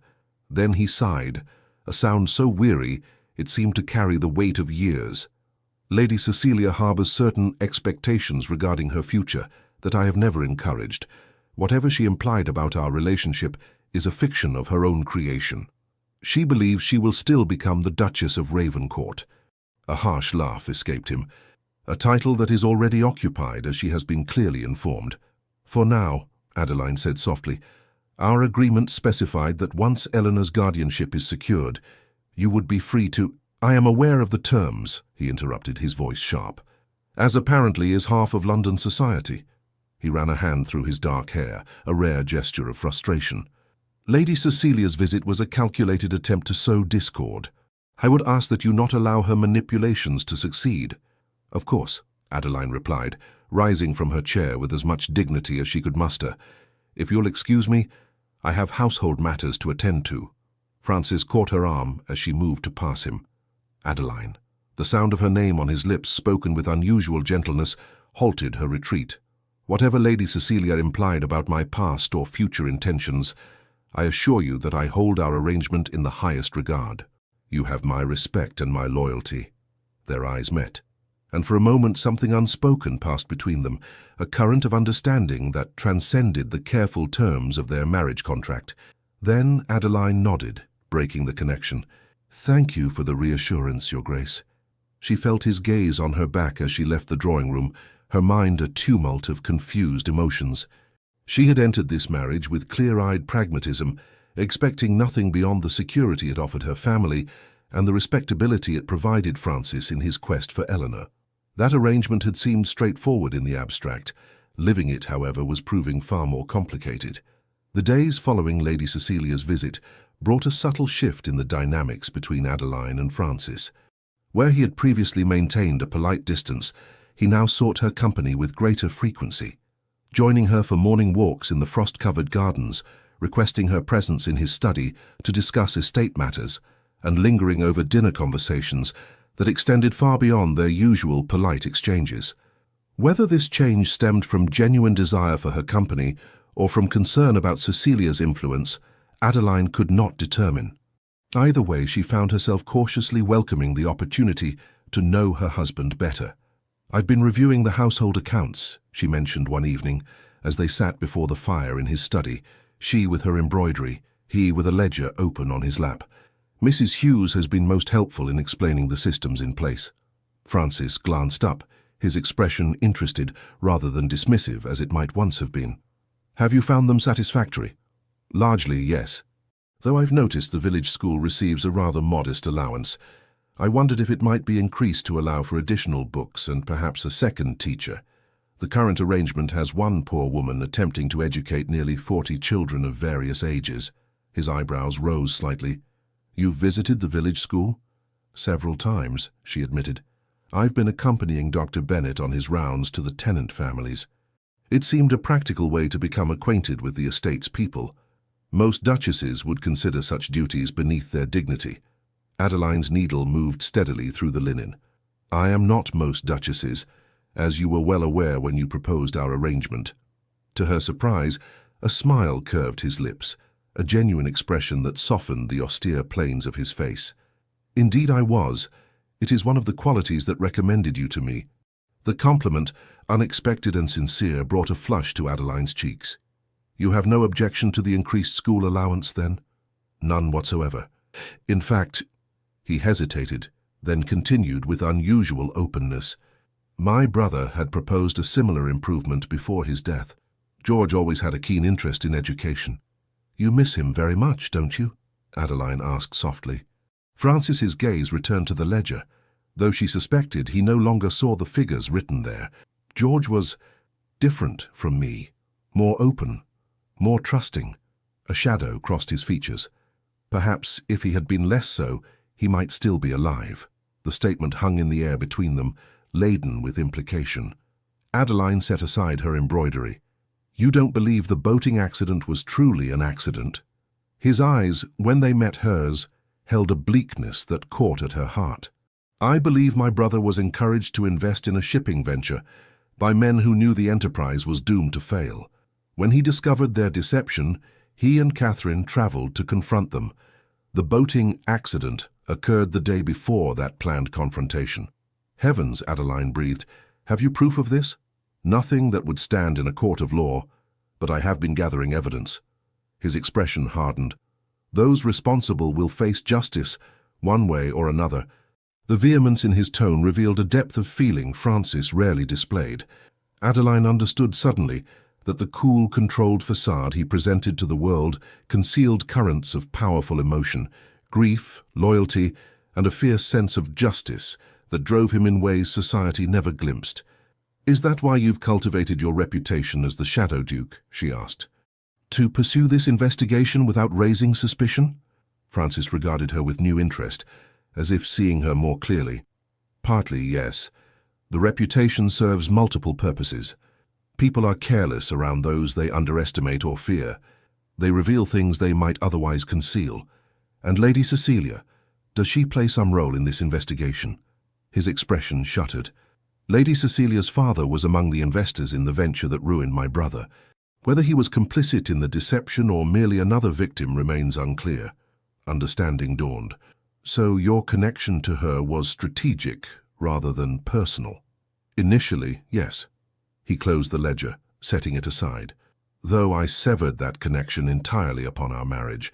Then he sighed, a sound so weary it seemed to carry the weight of years. "Lady Cecilia harbors certain expectations regarding her future that I have never encouraged. Whatever she implied about our relationship is a fiction of her own creation. She believes she will still become the Duchess of Ravencourt." A harsh laugh escaped him. "A title that is already occupied, as she has been clearly informed." "For now," Adeline said softly, "our agreement specified that once Eleanor's guardianship is secured, you would be free to—" "I am aware of the terms," he interrupted, his voice sharp. "As apparently is half of London society." He ran a hand through his dark hair, a rare gesture of frustration. "Lady Cecilia's visit was a calculated attempt to sow discord. I would ask that you not allow her manipulations to succeed." "Of course," Adeline replied, rising from her chair with as much dignity as she could muster. "If you'll excuse me, I have household matters to attend to." Francis caught her arm as she moved to pass him. "Adeline." The sound of her name on his lips, spoken with unusual gentleness, halted her retreat. "Whatever Lady Cecilia implied about my past or future intentions, I assure you that I hold our arrangement in the highest regard. You have my respect and my loyalty." Their eyes met, and for a moment something unspoken passed between them, a current of understanding that transcended the careful terms of their marriage contract. Then Adeline nodded, breaking the connection. "Thank you for the reassurance, Your Grace." She felt his gaze on her back as she left the drawing room, her mind a tumult of confused emotions. She had entered this marriage with clear-eyed pragmatism, expecting nothing beyond the security it offered her family and the respectability it provided Francis in his quest for Eleanor. That arrangement had seemed straightforward in the abstract. Living it, however, was proving far more complicated. The days following Lady Cecilia's visit brought a subtle shift in the dynamics between Adeline and Francis. Where he had previously maintained a polite distance, he now sought her company with greater frequency, joining her for morning walks in the frost-covered gardens, requesting her presence in his study to discuss estate matters, and lingering over dinner conversations that extended far beyond their usual polite exchanges. Whether this change stemmed from genuine desire for her company or from concern about Cecilia's influence, Adeline could not determine. Either way, she found herself cautiously welcoming the opportunity to know her husband better. "I've been reviewing the household accounts," she mentioned one evening, as they sat before the fire in his study, she with her embroidery, he with a ledger open on his lap. "Mrs. Hughes has been most helpful in explaining the systems in place." Francis glanced up, his expression interested rather than dismissive as it might once have been. "Have you found them satisfactory?" "Largely, yes. Though I've noticed the village school receives a rather modest allowance. I wondered if it might be increased to allow for additional books and perhaps a second teacher. The current arrangement has one poor woman attempting to educate nearly 40 children of various ages." His eyebrows rose slightly. "You've visited the village school?" "Several times," she admitted. "I've been accompanying Dr. Bennett on his rounds to the tenant families. It seemed a practical way to become acquainted with the estate's people. Most duchesses would consider such duties beneath their dignity." Adeline's needle moved steadily through the linen. "I am not most duchesses, as you were well aware when you proposed our arrangement." To her surprise, a smile curved his lips, a genuine expression that softened the austere planes of his face. "Indeed I was. It is one of the qualities that recommended you to me." The compliment, unexpected and sincere, brought a flush to Adeline's cheeks. "You have no objection to the increased school allowance, then?" "None whatsoever. In fact—" He hesitated, then continued with unusual openness. "My brother had proposed a similar improvement before his death. George always had a keen interest in education." "You miss him very much, don't you?" Adeline asked softly. Francis's gaze returned to the ledger, though she suspected he no longer saw the figures written there. George was different from me, more open, more trusting. A shadow crossed his features. Perhaps if he had been less so, he might still be alive. The statement hung in the air between them, laden with implication. Adeline set aside her embroidery. "You don't believe the boating accident was truly an accident?" His eyes, when they met hers, held a bleakness that caught at her heart. "I believe my brother was encouraged to invest in a shipping venture by men who knew the enterprise was doomed to fail. When he discovered their deception, he and Catherine traveled to confront them. The boating accident occurred the day before that planned confrontation." "Heavens," Adeline breathed. "Have you proof of this?" "Nothing that would stand in a court of law, but I have been gathering evidence." His expression hardened. "Those responsible will face justice, one way or another." The vehemence in his tone revealed a depth of feeling Francis rarely displayed. Adeline understood suddenly that the cool, controlled facade he presented to the world concealed currents of powerful emotion, grief, loyalty, and a fierce sense of justice that drove him in ways society never glimpsed. "Is that why you've cultivated your reputation as the Shadow Duke?" she asked. "To pursue this investigation without raising suspicion?" Francis regarded her with new interest, as if seeing her more clearly. "Partly, yes. The reputation serves multiple purposes. People are careless around those they underestimate or fear. They reveal things they might otherwise conceal. And Lady Cecilia, does she play some role in this investigation?" His expression shuttered. "Lady Cecilia's father was among the investors in the venture that ruined my brother. Whether he was complicit in the deception or merely another victim remains unclear." Understanding dawned. "So your connection to her was strategic rather than personal?" "Initially, yes." He closed the ledger, setting it aside. "Though I severed that connection entirely upon our marriage.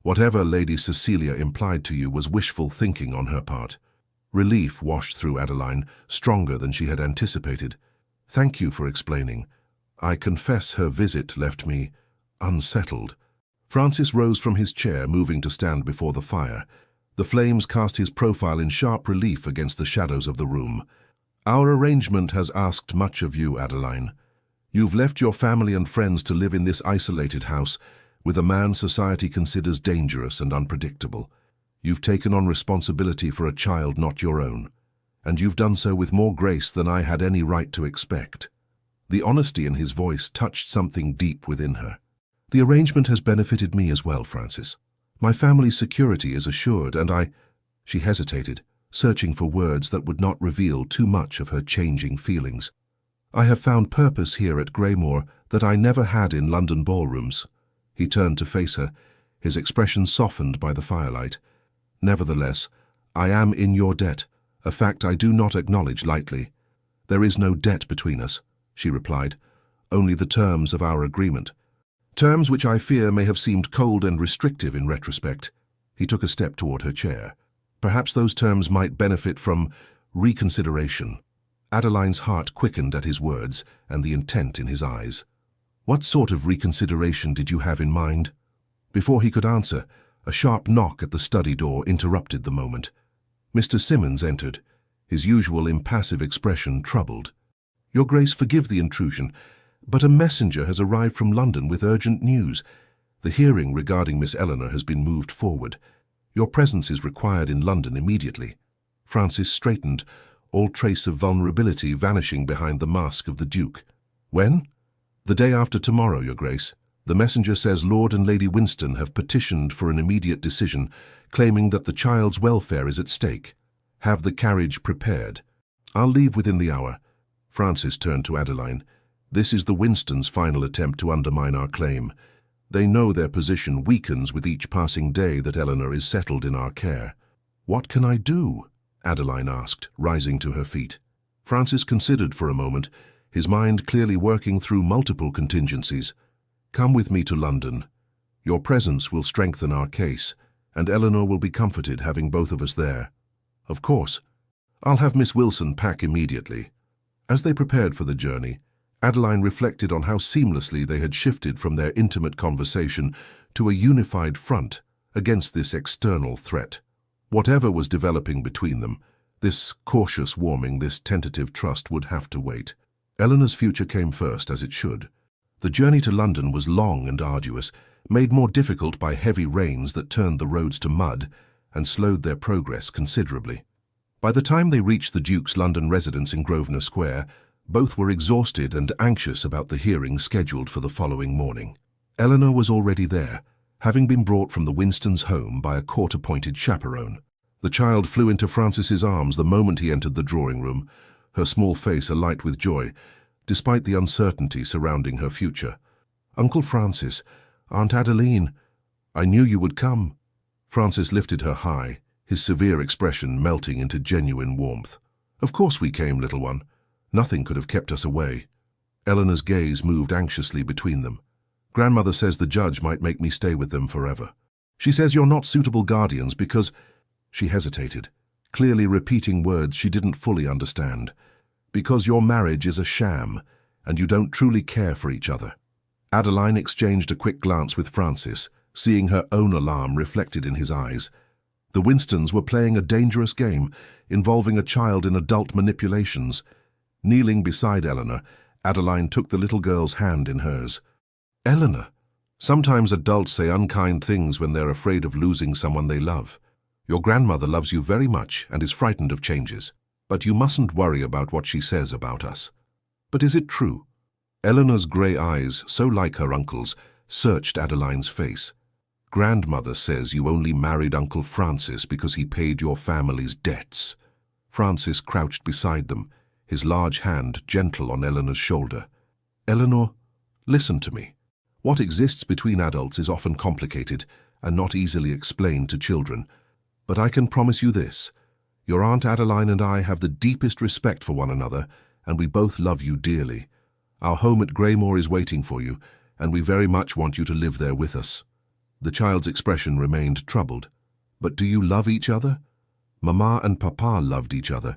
Whatever Lady Cecilia implied to you was wishful thinking on her part." Relief washed through Adeline, stronger than she had anticipated. "Thank you for explaining. I confess her visit left me unsettled." Francis rose from his chair, moving to stand before the fire. The flames cast his profile in sharp relief against the shadows of the room. "Our arrangement has asked much of you, Adeline. You've left your family and friends to live in this isolated house with a man society considers dangerous and unpredictable. You've taken on responsibility for a child not your own, and you've done so with more grace than I had any right to expect." The honesty in his voice touched something deep within her. "The arrangement has benefited me as well, Francis. My family's security is assured, and I—" She hesitated, searching for words that would not reveal too much of her changing feelings. "I have found purpose here at Greymore that I never had in London ballrooms." He turned to face her, his expression softened by the firelight. "Nevertheless, I am in your debt, a fact I do not acknowledge lightly. "There is no debt between us," she replied, "only the terms of our agreement. Terms which I fear may have seemed cold and restrictive in retrospect." He took a step toward her chair. "Perhaps those terms might benefit from reconsideration." Adeline's heart quickened at his words and the intent in his eyes. "What sort of reconsideration did you have in mind?" Before he could answer, a sharp knock at the study door interrupted the moment. Mr. Simmons entered, his usual impassive expression troubled. "Your Grace, forgive the intrusion, but a messenger has arrived from London with urgent news. The hearing regarding Miss Eleanor has been moved forward. Your presence is required in London immediately." Francis straightened, all trace of vulnerability vanishing behind the mask of the Duke. "When?" "The day after tomorrow, Your Grace. The messenger says Lord and Lady Winston have petitioned for an immediate decision, claiming that the child's welfare is at stake. Have the carriage prepared." "I'll leave within the hour." Francis turned to Adeline. "This is the Winstons' final attempt to undermine our claim. They know their position weakens with each passing day that Eleanor is settled in our care." "What can I do?" Adeline asked, rising to her feet. Francis considered for a moment, his mind clearly working through multiple contingencies. "Come with me to London. Your presence will strengthen our case, and Eleanor will be comforted having both of us there." "Of course. I'll have Miss Wilson pack immediately." As they prepared for the journey, Adeline reflected on how seamlessly they had shifted from their intimate conversation to a unified front against this external threat. Whatever was developing between them, this cautious warming, this tentative trust would have to wait. Eleanor's future came first, as it should. The journey to London was long and arduous, made more difficult by heavy rains that turned the roads to mud and slowed their progress considerably. By the time they reached the Duke's London residence in Grosvenor Square, both were exhausted and anxious about the hearing scheduled for the following morning. Eleanor was already there, having been brought from the Winstons' home by a court-appointed chaperone. The child flew into Francis's arms the moment he entered the drawing room, her small face alight with joy, despite the uncertainty surrounding her future. "Uncle Francis, Aunt Adeline, I knew you would come." Francis lifted her high, his severe expression melting into genuine warmth. "Of course we came, little one. Nothing could have kept us away." Eleanor's gaze moved anxiously between them. "Grandmother says the judge might make me stay with them forever. She says you're not suitable guardians because—" She hesitated, clearly repeating words she didn't fully understand. "Because your marriage is a sham, and you don't truly care for each other." Adeline exchanged a quick glance with Francis, seeing her own alarm reflected in his eyes. The Winstons were playing a dangerous game, involving a child in adult manipulations. Kneeling beside Eleanor, Adeline took the little girl's hand in hers. "Eleanor, sometimes adults say unkind things when they're afraid of losing someone they love. Your grandmother loves you very much and is frightened of changes, but you mustn't worry about what she says about us." "But is it true?" Eleanor's grey eyes, so like her uncle's, searched Adeline's face. "Grandmother says you only married Uncle Francis because he paid your family's debts." Francis crouched beside them, his large hand gentle on Eleanor's shoulder. "Eleanor, listen to me. What exists between adults is often complicated and not easily explained to children. But I can promise you this. Your Aunt Adeline and I have the deepest respect for one another, and we both love you dearly. Our home at Greymore is waiting for you, and we very much want you to live there with us." The child's expression remained troubled. "But do you love each other?" "Mama and Papa loved each other.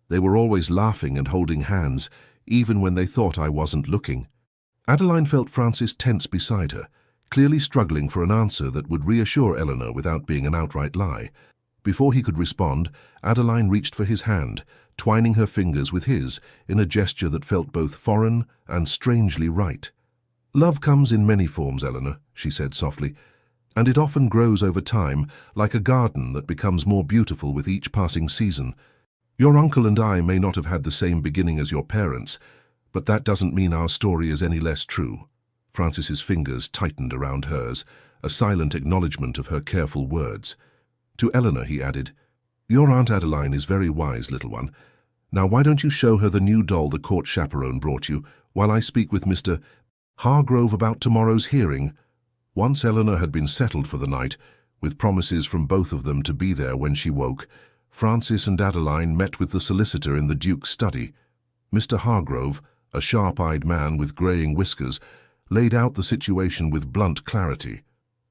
They were always laughing and holding hands, even when they thought I wasn't looking." Adeline felt Francis tense beside her, clearly struggling for an answer that would reassure Eleanor without being an outright lie. Before he could respond, Adeline reached for his hand, twining her fingers with his in a gesture that felt both foreign and strangely right. "Love comes in many forms, Eleanor," she said softly, "and it often grows over time, like a garden that becomes more beautiful with each passing season. Your uncle and I may not have had the same beginning as your parents, but that doesn't mean our story is any less true." Francis's fingers tightened around hers, a silent acknowledgement of her careful words. To Eleanor he added, "Your Aunt Adeline is very wise, little one. Now why don't you show her the new doll the court chaperone brought you, while I speak with Mr. Hargrove about tomorrow's hearing?" Once Eleanor had been settled for the night, with promises from both of them to be there when she woke, Francis and Adeline met with the solicitor in the Duke's study. Mr. Hargrove, a sharp-eyed man with greying whiskers, laid out the situation with blunt clarity.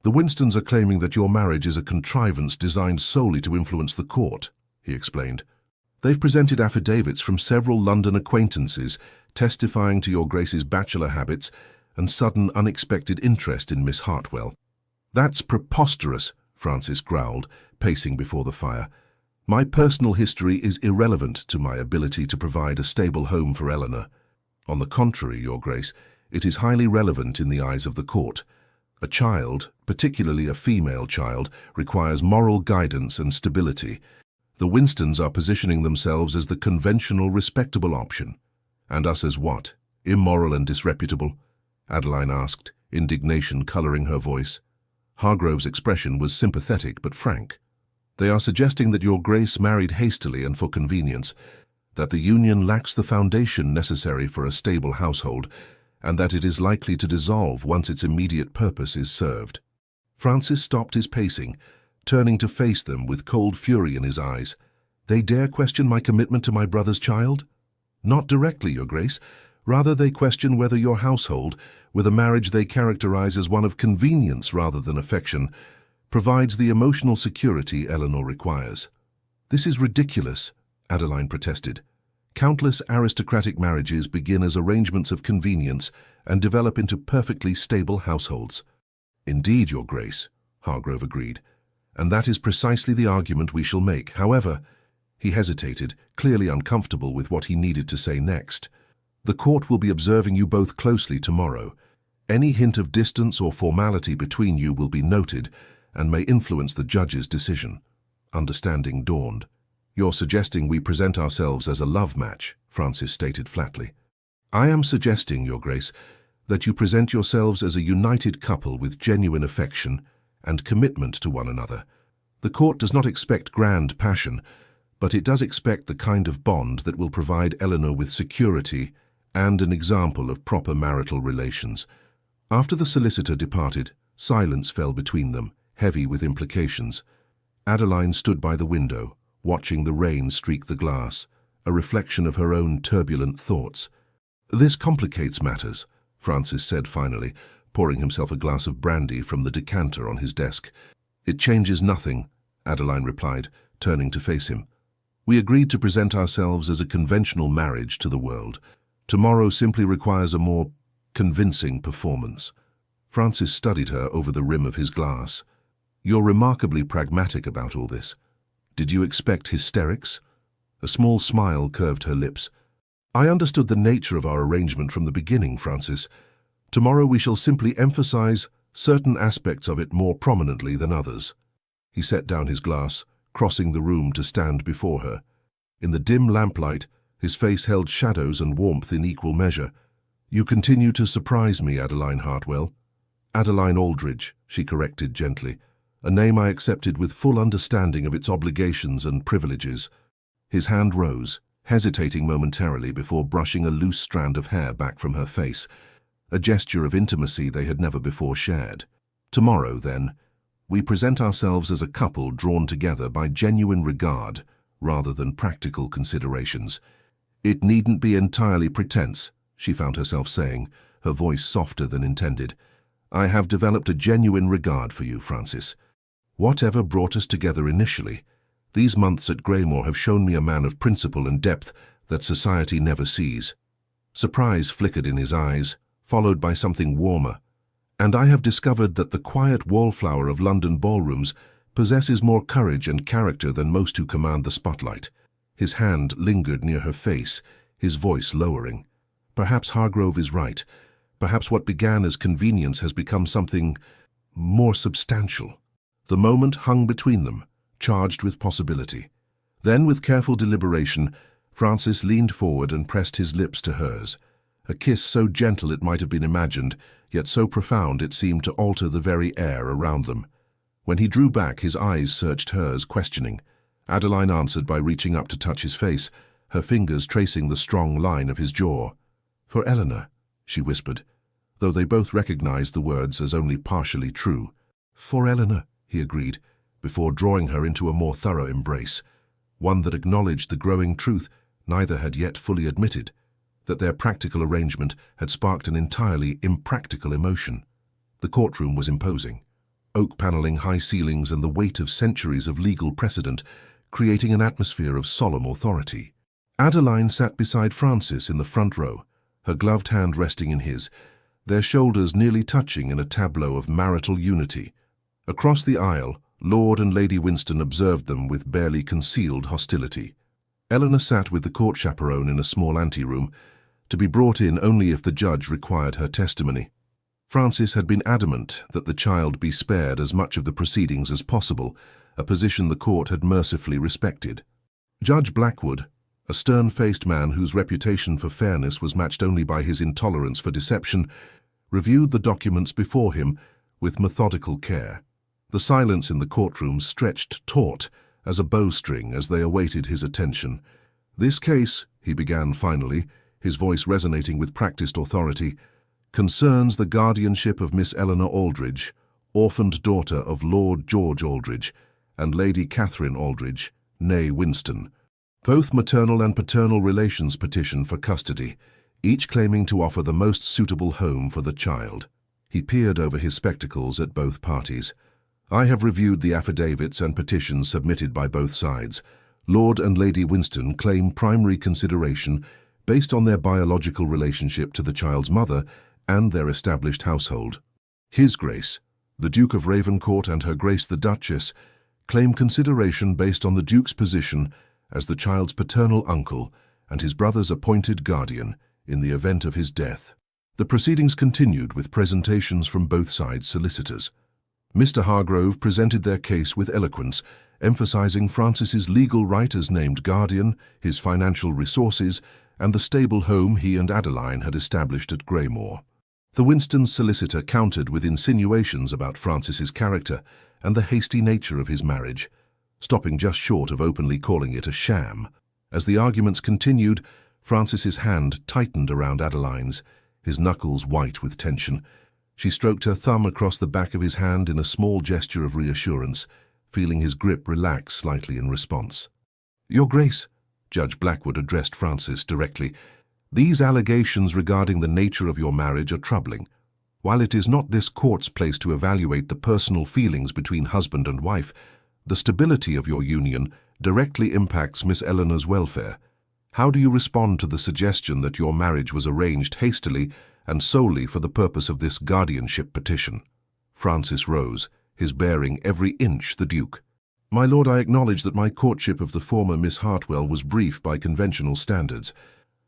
"The Winstons are claiming that your marriage is a contrivance designed solely to influence the court," he explained. "They've presented affidavits from several London acquaintances testifying to your Grace's bachelor habits and sudden unexpected interest in Miss Hartwell." "That's preposterous," Francis growled, pacing before the fire. "My personal history is irrelevant to my ability to provide a stable home for Eleanor. On the contrary, Your Grace, it is highly relevant in the eyes of the court. A child, particularly a female child, requires moral guidance and stability. The Winstons are positioning themselves as the conventional, respectable option. And us as what? Immoral and disreputable?" Adeline asked, indignation colouring her voice. Hargrove's expression was sympathetic but frank. "They are suggesting that your Grace married hastily and for convenience, that the union lacks the foundation necessary for a stable household, and that it is likely to dissolve once its immediate purpose is served." Francis stopped his pacing, turning to face them with cold fury in his eyes. "They dare question my commitment to my brother's child?" "Not directly, Your Grace. Rather, they question whether your household, with a marriage they characterize as one of convenience rather than affection, provides the emotional security Eleanor requires." "This is ridiculous," Adeline protested. "Countless aristocratic marriages begin as arrangements of convenience and develop into perfectly stable households." "Indeed, Your Grace," Hargrove agreed, "and that is precisely the argument we shall make. However," he hesitated, clearly uncomfortable with what he needed to say next, "the court will be observing you both closely tomorrow. Any hint of distance or formality between you will be noted and may influence the judge's decision." Understanding dawned. "You're suggesting we present ourselves as a love match," Francis stated flatly. "I am suggesting, Your Grace, that you present yourselves as a united couple with genuine affection and commitment to one another. The court does not expect grand passion, but it does expect the kind of bond that will provide Eleanor with security and an example of proper marital relations." After the solicitor departed, silence fell between them, heavy with implications. Adeline stood by the window, watching the rain streak the glass, a reflection of her own turbulent thoughts. "This complicates matters," Francis said finally, pouring himself a glass of brandy from the decanter on his desk. "It changes nothing," Adeline replied, turning to face him. "We agreed to present ourselves as a conventional marriage to the world. Tomorrow simply requires a more convincing performance." Francis studied her over the rim of his glass. "You're remarkably pragmatic about all this. Did you expect hysterics?" A small smile curved her lips. "I understood the nature of our arrangement from the beginning, Francis. Tomorrow we shall simply emphasize certain aspects of it more prominently than others." He set down his glass, crossing the room to stand before her. In the dim lamplight, his face held shadows and warmth in equal measure. "You continue to surprise me, Adeline Hartwell." "Adeline Aldridge," she corrected gently, "a name I accepted with full understanding of its obligations and privileges." His hand rose, hesitating momentarily before brushing a loose strand of hair back from her face, a gesture of intimacy they had never before shared. "Tomorrow, then, we present ourselves as a couple drawn together by genuine regard rather than practical considerations. It needn't be entirely pretense," she found herself saying, her voice softer than intended. "I have developed a genuine regard for you, Francis. Whatever brought us together initially, these months at Greymore have shown me a man of principle and depth that society never sees." Surprise flickered in his eyes, followed by something warmer. "And I have discovered that the quiet wallflower of London ballrooms possesses more courage and character than most who command the spotlight." His hand lingered near her face, his voice lowering. "Perhaps Hargrove is right. Perhaps what began as convenience has become something more substantial." The moment hung between them, charged with possibility. Then, with careful deliberation, Francis leaned forward and pressed his lips to hers, a kiss so gentle it might have been imagined, yet so profound it seemed to alter the very air around them. When he drew back, his eyes searched hers, questioning. Adeline answered by reaching up to touch his face, her fingers tracing the strong line of his jaw. "For Eleanor," she whispered, though they both recognized the words as only partially true. "For Eleanor," he agreed, before drawing her into a more thorough embrace, one that acknowledged the growing truth neither had yet fully admitted. that their practical arrangement had sparked an entirely impractical emotion. The courtroom was imposing. Oak paneling, high ceilings, and the weight of centuries of legal precedent, creating an atmosphere of solemn authority. Adeline sat beside Francis in the front row, her gloved hand resting in his, their shoulders nearly touching in a tableau of marital unity. Across the aisle, Lord and Lady Winston observed them with barely concealed hostility. Eleanor sat with the court chaperone in a small anteroom, to be brought in only if the judge required her testimony. Francis had been adamant that the child be spared as much of the proceedings as possible, a position the court had mercifully respected. Judge Blackwood, a stern-faced man whose reputation for fairness was matched only by his intolerance for deception, reviewed the documents before him with methodical care. The silence in the courtroom stretched taut as a bowstring as they awaited his attention. "This case," he began finally, his voice resonating with practiced authority, "concerns the guardianship of Miss Eleanor Aldridge, orphaned daughter of Lord George Aldridge and Lady Catherine Aldridge, née Winston. Both maternal and paternal relations petition for custody, each claiming to offer the most suitable home for the child." He peered over his spectacles at both parties. "I have reviewed the affidavits and petitions submitted by both sides. Lord and Lady Winston claim primary consideration based on their biological relationship to the child's mother and their established household. His Grace, the Duke of Ravencourt, and Her Grace the Duchess claim consideration based on the Duke's position as the child's paternal uncle and his brother's appointed guardian in the event of his death." The proceedings continued with presentations from both sides' solicitors. Mr. Hargrove presented their case with eloquence, emphasizing Francis's legal right as named guardian, his financial resources, and the stable home he and Adeline had established at Greymoor. The Winstons' solicitor countered with insinuations about Francis's character and the hasty nature of his marriage, stopping just short of openly calling it a sham. As the arguments continued, Francis's hand tightened around Adeline's, his knuckles white with tension. She stroked her thumb across the back of his hand in a small gesture of reassurance, feeling his grip relax slightly in response. "Your Grace," Judge Blackwood addressed Francis directly, "these allegations regarding the nature of your marriage are troubling. While it is not this court's place to evaluate the personal feelings between husband and wife, the stability of your union directly impacts Miss Eleanor's welfare. How do you respond to the suggestion that your marriage was arranged hastily and solely for the purpose of this guardianship petition?" Francis rose, his bearing every inch the Duke. "My lord, I acknowledge that my courtship of the former Miss Hartwell was brief by conventional standards.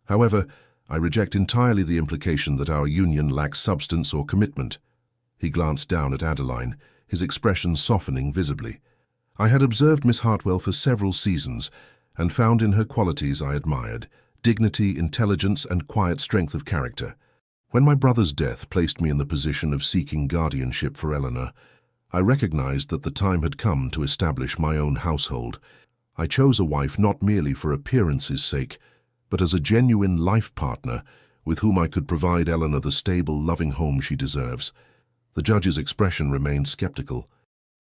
However, I reject entirely the implication that our union lacks substance or commitment." He glanced down at Adeline, his expression softening visibly. "I had observed Miss Hartwell for several seasons and found in her qualities I admired: dignity, intelligence, and quiet strength of character. When my brother's death placed me in the position of seeking guardianship for Eleanor, I recognized that the time had come to establish my own household. I chose a wife not merely for appearance's sake, but as a genuine life partner with whom I could provide Eleanor the stable, loving home she deserves." The judge's expression remained skeptical.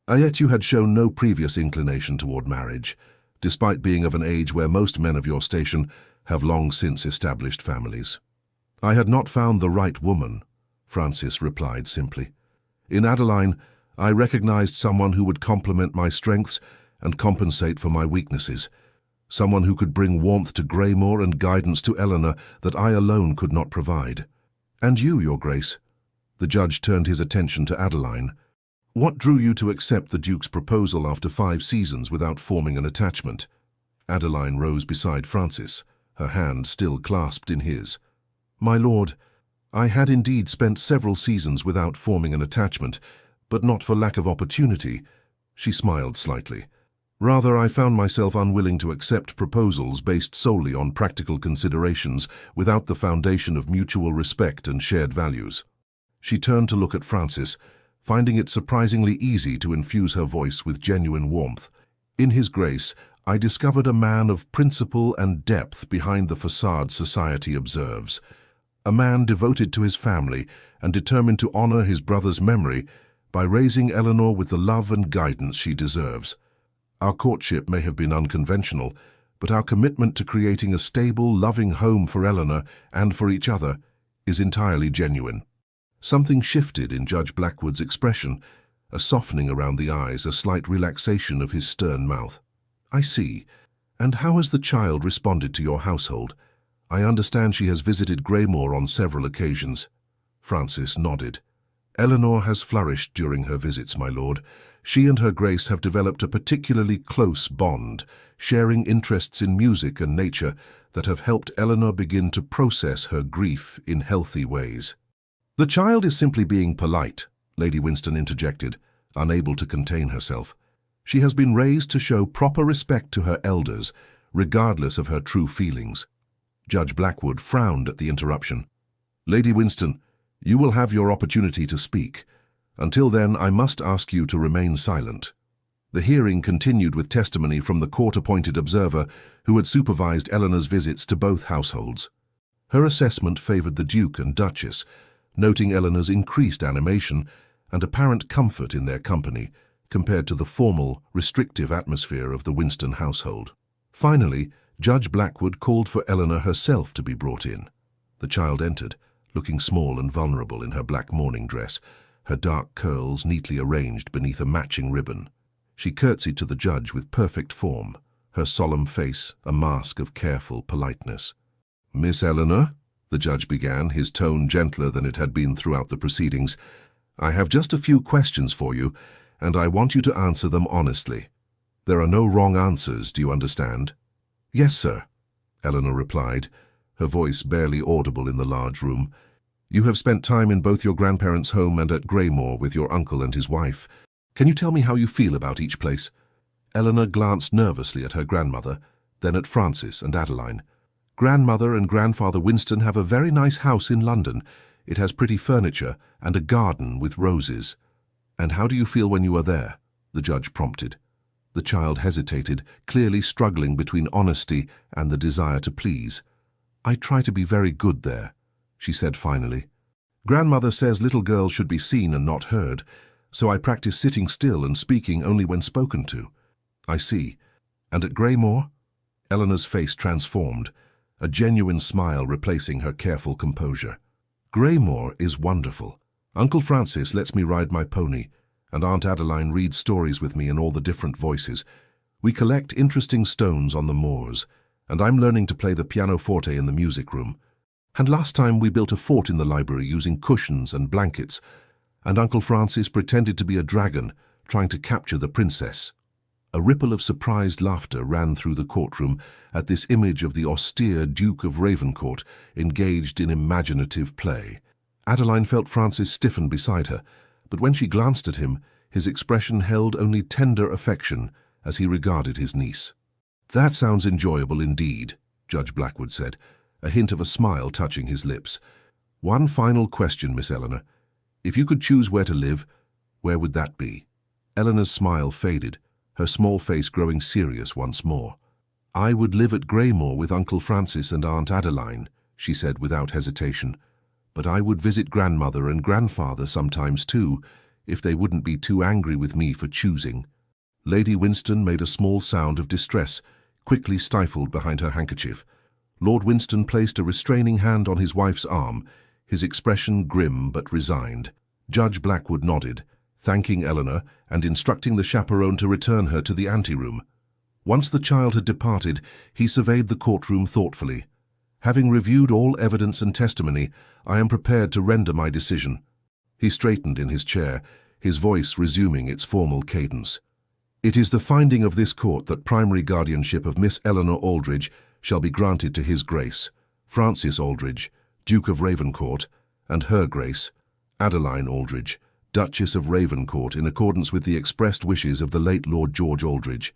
"Yet you had shown no previous inclination toward marriage, despite being of an age where most men of your station have long since established families." "I had not found the right woman," Francis replied simply. "In Adeline, I recognized someone who would complement my strengths and compensate for my weaknesses, someone who could bring warmth to Greymoor and guidance to Eleanor that I alone could not provide. And you, Your Grace." The judge turned his attention to Adeline. "What drew you to accept the Duke's proposal after 5 seasons without forming an attachment?" Adeline rose beside Francis, her hand still clasped in his. "My lord, I had indeed spent several seasons without forming an attachment, but not for lack of opportunity." She smiled slightly. "Rather, I found myself unwilling to accept proposals based solely on practical considerations without the foundation of mutual respect and shared values." She turned to look at Francis, finding it surprisingly easy to infuse her voice with genuine warmth. "In His Grace, I discovered a man of principle and depth behind the facade society observes. A man devoted to his family and determined to honor his brother's memory by raising Eleanor with the love and guidance she deserves. Our courtship may have been unconventional, but our commitment to creating a stable, loving home for Eleanor and for each other is entirely genuine." Something shifted in Judge Blackwood's expression, a softening around the eyes, a slight relaxation of his stern mouth. "I see. And how has the child responded to your household? I understand she has visited Greymore on several occasions." Francis nodded. "Eleanor has flourished during her visits, my lord. She and her Grace have developed a particularly close bond, sharing interests in music and nature that have helped Eleanor begin to process her grief in healthy ways." "The child is simply being polite," Lady Winston interjected, unable to contain herself. "She has been raised to show proper respect to her elders, regardless of her true feelings." Judge Blackwood frowned at the interruption. "Lady Winston, you will have your opportunity to speak. Until then, I must ask you to remain silent." The hearing continued with testimony from the court-appointed observer who had supervised Eleanor's visits to both households. Her assessment favored the Duke and Duchess, noting Eleanor's increased animation and apparent comfort in their company compared to the formal, restrictive atmosphere of the Winston household. Finally, Judge Blackwood called for Eleanor herself to be brought in. The child entered, looking small and vulnerable in her black morning dress, her dark curls neatly arranged beneath a matching ribbon. She curtsied to the judge with perfect form, her solemn face a mask of careful politeness. "Miss Eleanor," the judge began, his tone gentler than it had been throughout the proceedings, "I have just a few questions for you, and I want you to answer them honestly. There are no wrong answers, do you understand?" "Yes, sir," Eleanor replied, her voice barely audible in the large room. "You have spent time in both your grandparents' home and at Greymore with your uncle and his wife. Can you tell me how you feel about each place?" Eleanor glanced nervously at her grandmother, then at Francis and Adeline. "Grandmother and Grandfather Winston have a very nice house in London. It has pretty furniture and a garden with roses." "And how do you feel when you are there?" the judge prompted. The child hesitated, clearly struggling between honesty and the desire to please. "I try to be very good there," she said finally. "Grandmother says little girls should be seen and not heard, so I practice sitting still and speaking only when spoken to." "I see. And at Greymore?" Eleanor's face transformed, a genuine smile replacing her careful composure. "Greymore is wonderful. Uncle Francis lets me ride my pony, and Aunt Adeline reads stories with me in all the different voices. We collect interesting stones on the moors, and I'm learning to play the pianoforte in the music room. And last time we built a fort in the library using cushions and blankets, and Uncle Francis pretended to be a dragon, trying to capture the princess." A ripple of surprised laughter ran through the courtroom at this image of the austere Duke of Ravencourt engaged in imaginative play. Adeline felt Francis stiffen beside her, but when she glanced at him, his expression held only tender affection as he regarded his niece. "That sounds enjoyable indeed," Judge Blackwood said, a hint of a smile touching his lips. "One final question, Miss Eleanor. If you could choose where to live, where would that be?" Eleanor's smile faded, her small face growing serious once more. "I would live at Greymore with Uncle Francis and Aunt Adeline," she said without hesitation. "But I would visit grandmother and grandfather sometimes too, if they wouldn't be too angry with me for choosing." Lady Winston made a small sound of distress, quickly stifled behind her handkerchief. Lord Winston placed a restraining hand on his wife's arm, his expression grim but resigned. Judge Blackwood nodded, thanking Eleanor and instructing the chaperone to return her to the anteroom. Once the child had departed, he surveyed the courtroom thoughtfully. "Having reviewed all evidence and testimony, I am prepared to render my decision." He straightened in his chair, his voice resuming its formal cadence. "It is the finding of this court that primary guardianship of Miss Eleanor Aldridge shall be granted to His Grace, Francis Aldridge, Duke of Ravencourt, and Her Grace, Adeline Aldridge, Duchess of Ravencourt, in accordance with the expressed wishes of the late Lord George Aldridge."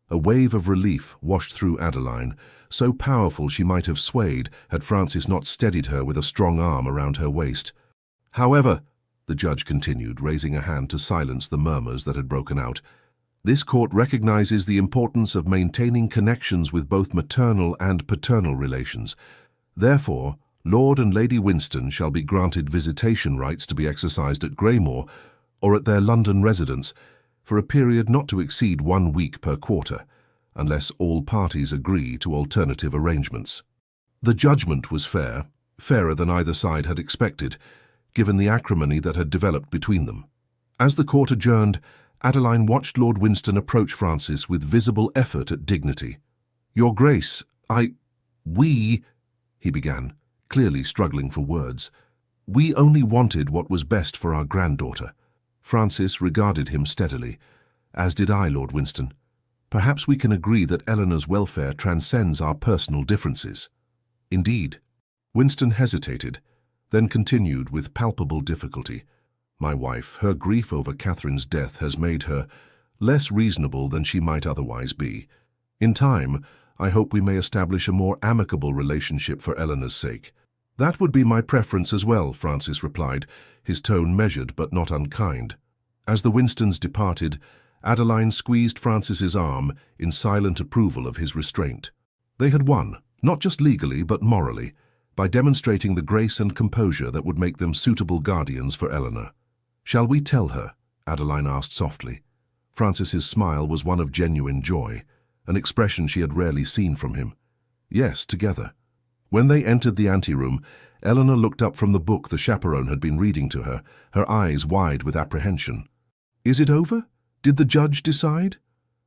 A wave of relief washed through Adeline, so powerful she might have swayed had Francis not steadied her with a strong arm around her waist. "However," the judge continued, raising a hand to silence the murmurs that had broken out, "this court recognizes the importance of maintaining connections with both maternal and paternal relations. Therefore, Lord and Lady Winston shall be granted visitation rights to be exercised at Greymore or at their London residence for a period not to exceed 1 week per quarter, unless all parties agree to alternative arrangements. The judgment was fair, fairer than either side had expected, given the acrimony that had developed between them. As the court adjourned, Adeline watched Lord Winston approach Francis with visible effort at dignity. "Your Grace, we," he began, clearly struggling for words. "We only wanted what was best for our granddaughter." Francis regarded him steadily, as did I, Lord Winston. "Perhaps we can agree that Eleanor's welfare transcends our personal differences." "Indeed." Winston hesitated, then continued with palpable difficulty. "My wife, her grief over Catherine's death has made her less reasonable than she might otherwise be. In time, I hope we may establish a more amicable relationship for Eleanor's sake." "That would be my preference as well," Francis replied, his tone measured but not unkind. As the Winstons departed, Adeline squeezed Francis's arm in silent approval of his restraint. They had won, not just legally but morally, by demonstrating the grace and composure that would make them suitable guardians for Eleanor. "Shall we tell her?" Adeline asked softly. Francis's smile was one of genuine joy, an expression she had rarely seen from him. "Yes, together." When they entered the anteroom, Eleanor looked up from the book the chaperone had been reading to her, her eyes wide with apprehension. "Is it over? Did the judge decide?"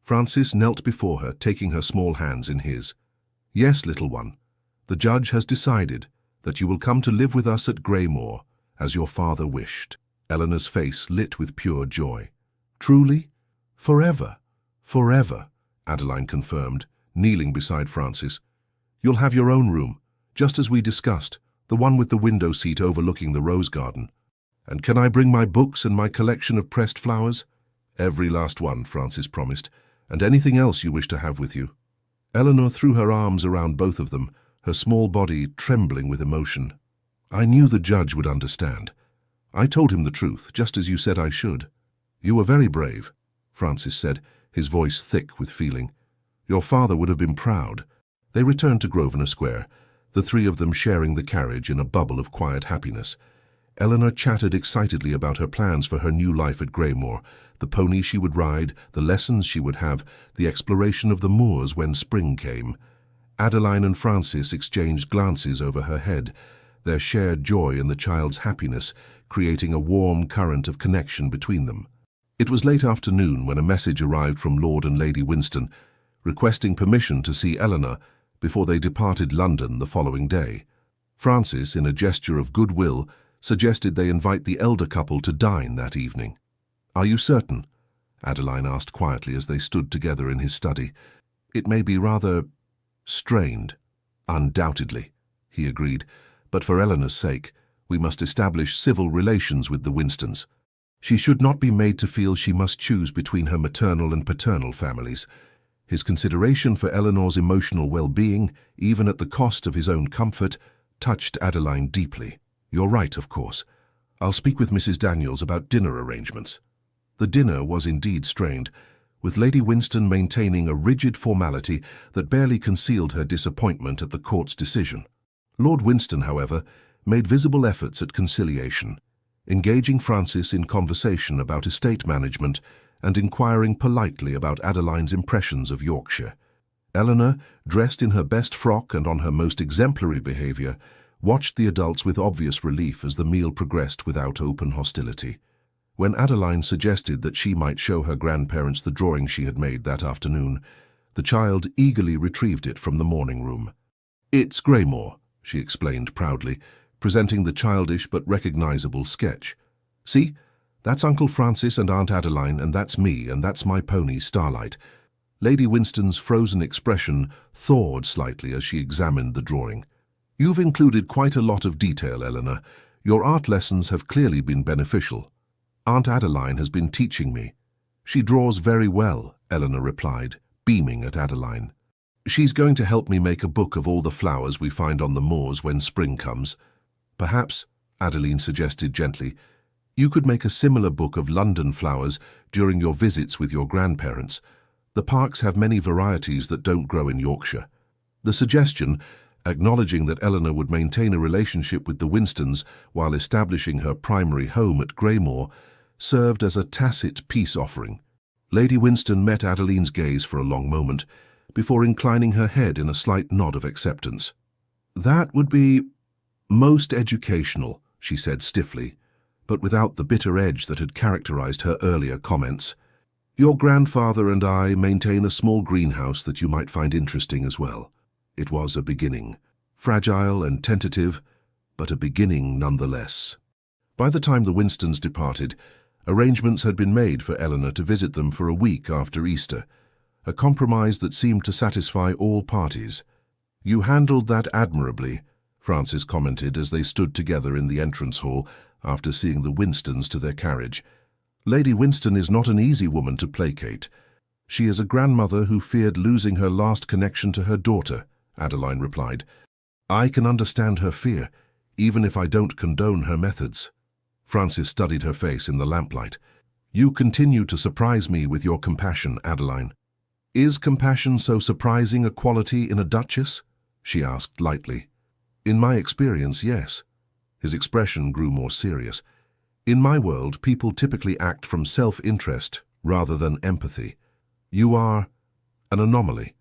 Francis knelt before her, taking her small hands in his. "Yes, little one. The judge has decided that you will come to live with us at Greymore, as your father wished." Eleanor's face lit with pure joy. "Truly? Forever? Forever," Adeline confirmed, kneeling beside Francis. "You'll have your own room, just as we discussed, the one with the window seat overlooking the rose garden. And can I bring my books and my collection of pressed flowers?" "Every last one," Francis promised, "and anything else you wish to have with you." Eleanor threw her arms around both of them, her small body trembling with emotion. "I knew the judge would understand. I told him the truth, just as you said I should." "You were very brave," Francis said, his voice thick with feeling. "Your father would have been proud." They returned to Grosvenor Square, the three of them sharing the carriage in a bubble of quiet happiness. Eleanor chattered excitedly about her plans for her new life at Greymore, the pony she would ride, the lessons she would have, the exploration of the moors when spring came. Adeline and Francis exchanged glances over her head, their shared joy in the child's happiness creating a warm current of connection between them. It was late afternoon when a message arrived from Lord and Lady Winston, requesting permission to see Eleanor before they departed London the following day. Francis, in a gesture of goodwill, suggested they invite the elder couple to dine that evening. "Are you certain?" Adeline asked quietly as they stood together in his study. "It may be rather strained." "Undoubtedly," he agreed, "but for Eleanor's sake, we must establish civil relations with the Winstons. She should not be made to feel she must choose between her maternal and paternal families." His consideration for Eleanor's emotional well-being, even at the cost of his own comfort, touched Adeline deeply. "You're right, of course. I'll speak with Mrs. Daniels about dinner arrangements." The dinner was indeed strained, with Lady Winston maintaining a rigid formality that barely concealed her disappointment at the court's decision. Lord Winston, however, made visible efforts at conciliation, engaging Francis in conversation about estate management and inquiring politely about Adeline's impressions of Yorkshire. Eleanor, dressed in her best frock and on her most exemplary behaviour, watched the adults with obvious relief as the meal progressed without open hostility. When Adeline suggested that she might show her grandparents the drawing she had made that afternoon, the child eagerly retrieved it from the morning room. "It's Greymore," she explained proudly, presenting the childish but recognizable sketch. "See? That's Uncle Francis and Aunt Adeline, and that's me, and that's my pony, Starlight." Lady Winston's frozen expression thawed slightly as she examined the drawing. "You've included quite a lot of detail, Eleanor. Your art lessons have clearly been beneficial. Aunt Adeline has been teaching me." "She draws very well," Eleanor replied, beaming at Adeline. "She's going to help me make a book of all the flowers we find on the moors when spring comes. Perhaps," Adeline suggested gently, "you could make a similar book of London flowers during your visits with your grandparents. The parks have many varieties that don't grow in Yorkshire." The suggestion, acknowledging that Eleanor would maintain a relationship with the Winstons while establishing her primary home at Greymore, served as a tacit peace offering. Lady Winston met Adeline's gaze for a long moment, before inclining her head in a slight nod of acceptance. "That would be most educational," she said stiffly, but without the bitter edge that had characterized her earlier comments. "Your grandfather and I maintain a small greenhouse that you might find interesting as well." It was a beginning, fragile and tentative, but a beginning nonetheless. By the time the Winstons departed, arrangements had been made for Eleanor to visit them for a week after Easter, a compromise that seemed to satisfy all parties. "You handled that admirably," Francis commented as they stood together in the entrance hall after seeing the Winstons to their carriage. "Lady Winston is not an easy woman to placate. She is a grandmother who feared losing her last connection to her daughter," Adeline replied. "I can understand her fear, even if I don't condone her methods." Francis studied her face in the lamplight. "You continue to surprise me with your compassion, Adeline." "Is compassion so surprising a quality in a duchess?" she asked lightly. "In my experience, yes." His expression grew more serious. "In my world, people typically act from self-interest rather than empathy. You are an anomaly."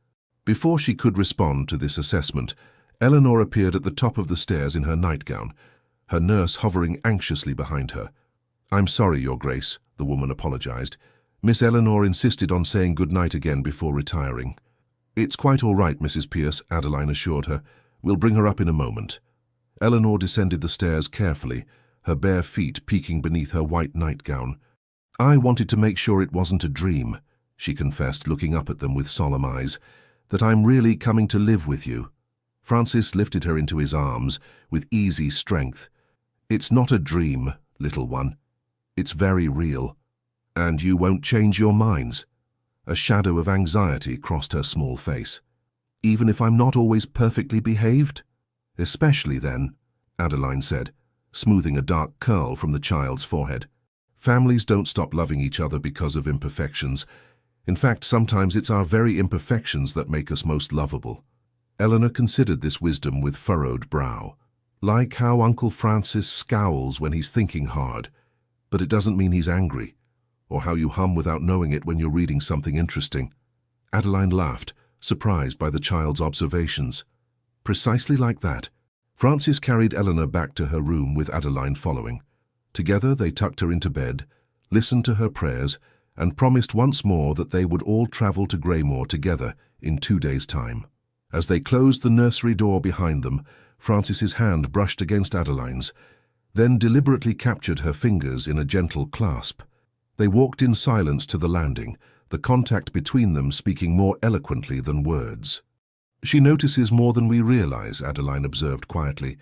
Before she could respond to this assessment, Eleanor appeared at the top of the stairs in her nightgown, her nurse hovering anxiously behind her. "I'm sorry, Your Grace," the woman apologized. "Miss Eleanor insisted on saying good night again before retiring." "It's quite all right, Mrs. Pierce," Adeline assured her. "We'll bring her up in a moment." Eleanor descended the stairs carefully, her bare feet peeking beneath her white nightgown. "I wanted to make sure it wasn't a dream," she confessed, looking up at them with solemn eyes, "that I'm really coming to live with you." Francis lifted her into his arms with easy strength. "It's not a dream, little one. It's very real. And you won't change your minds." A shadow of anxiety crossed her small face. "Even if I'm not always perfectly behaved?" "Especially then," Adeline said, smoothing a dark curl from the child's forehead. "Families don't stop loving each other because of imperfections. In fact, sometimes it's our very imperfections that make us most lovable." Eleanor considered this wisdom with furrowed brow. "Like how Uncle Francis scowls when he's thinking hard, but it doesn't mean he's angry, or how you hum without knowing it when you're reading something interesting." Adeline laughed, surprised by the child's observations. Precisely like that. Francis carried Eleanor back to her room with Adeline following. Together they tucked her into bed, listened to her prayers, and promised once more that they would all travel to Greymore together in 2 days' time. As they closed the nursery door behind them, Francis's hand brushed against Adeline's, then deliberately captured her fingers in a gentle clasp. They walked in silence to the landing, the contact between them speaking more eloquently than words. "She notices more than we realize," Adeline observed quietly.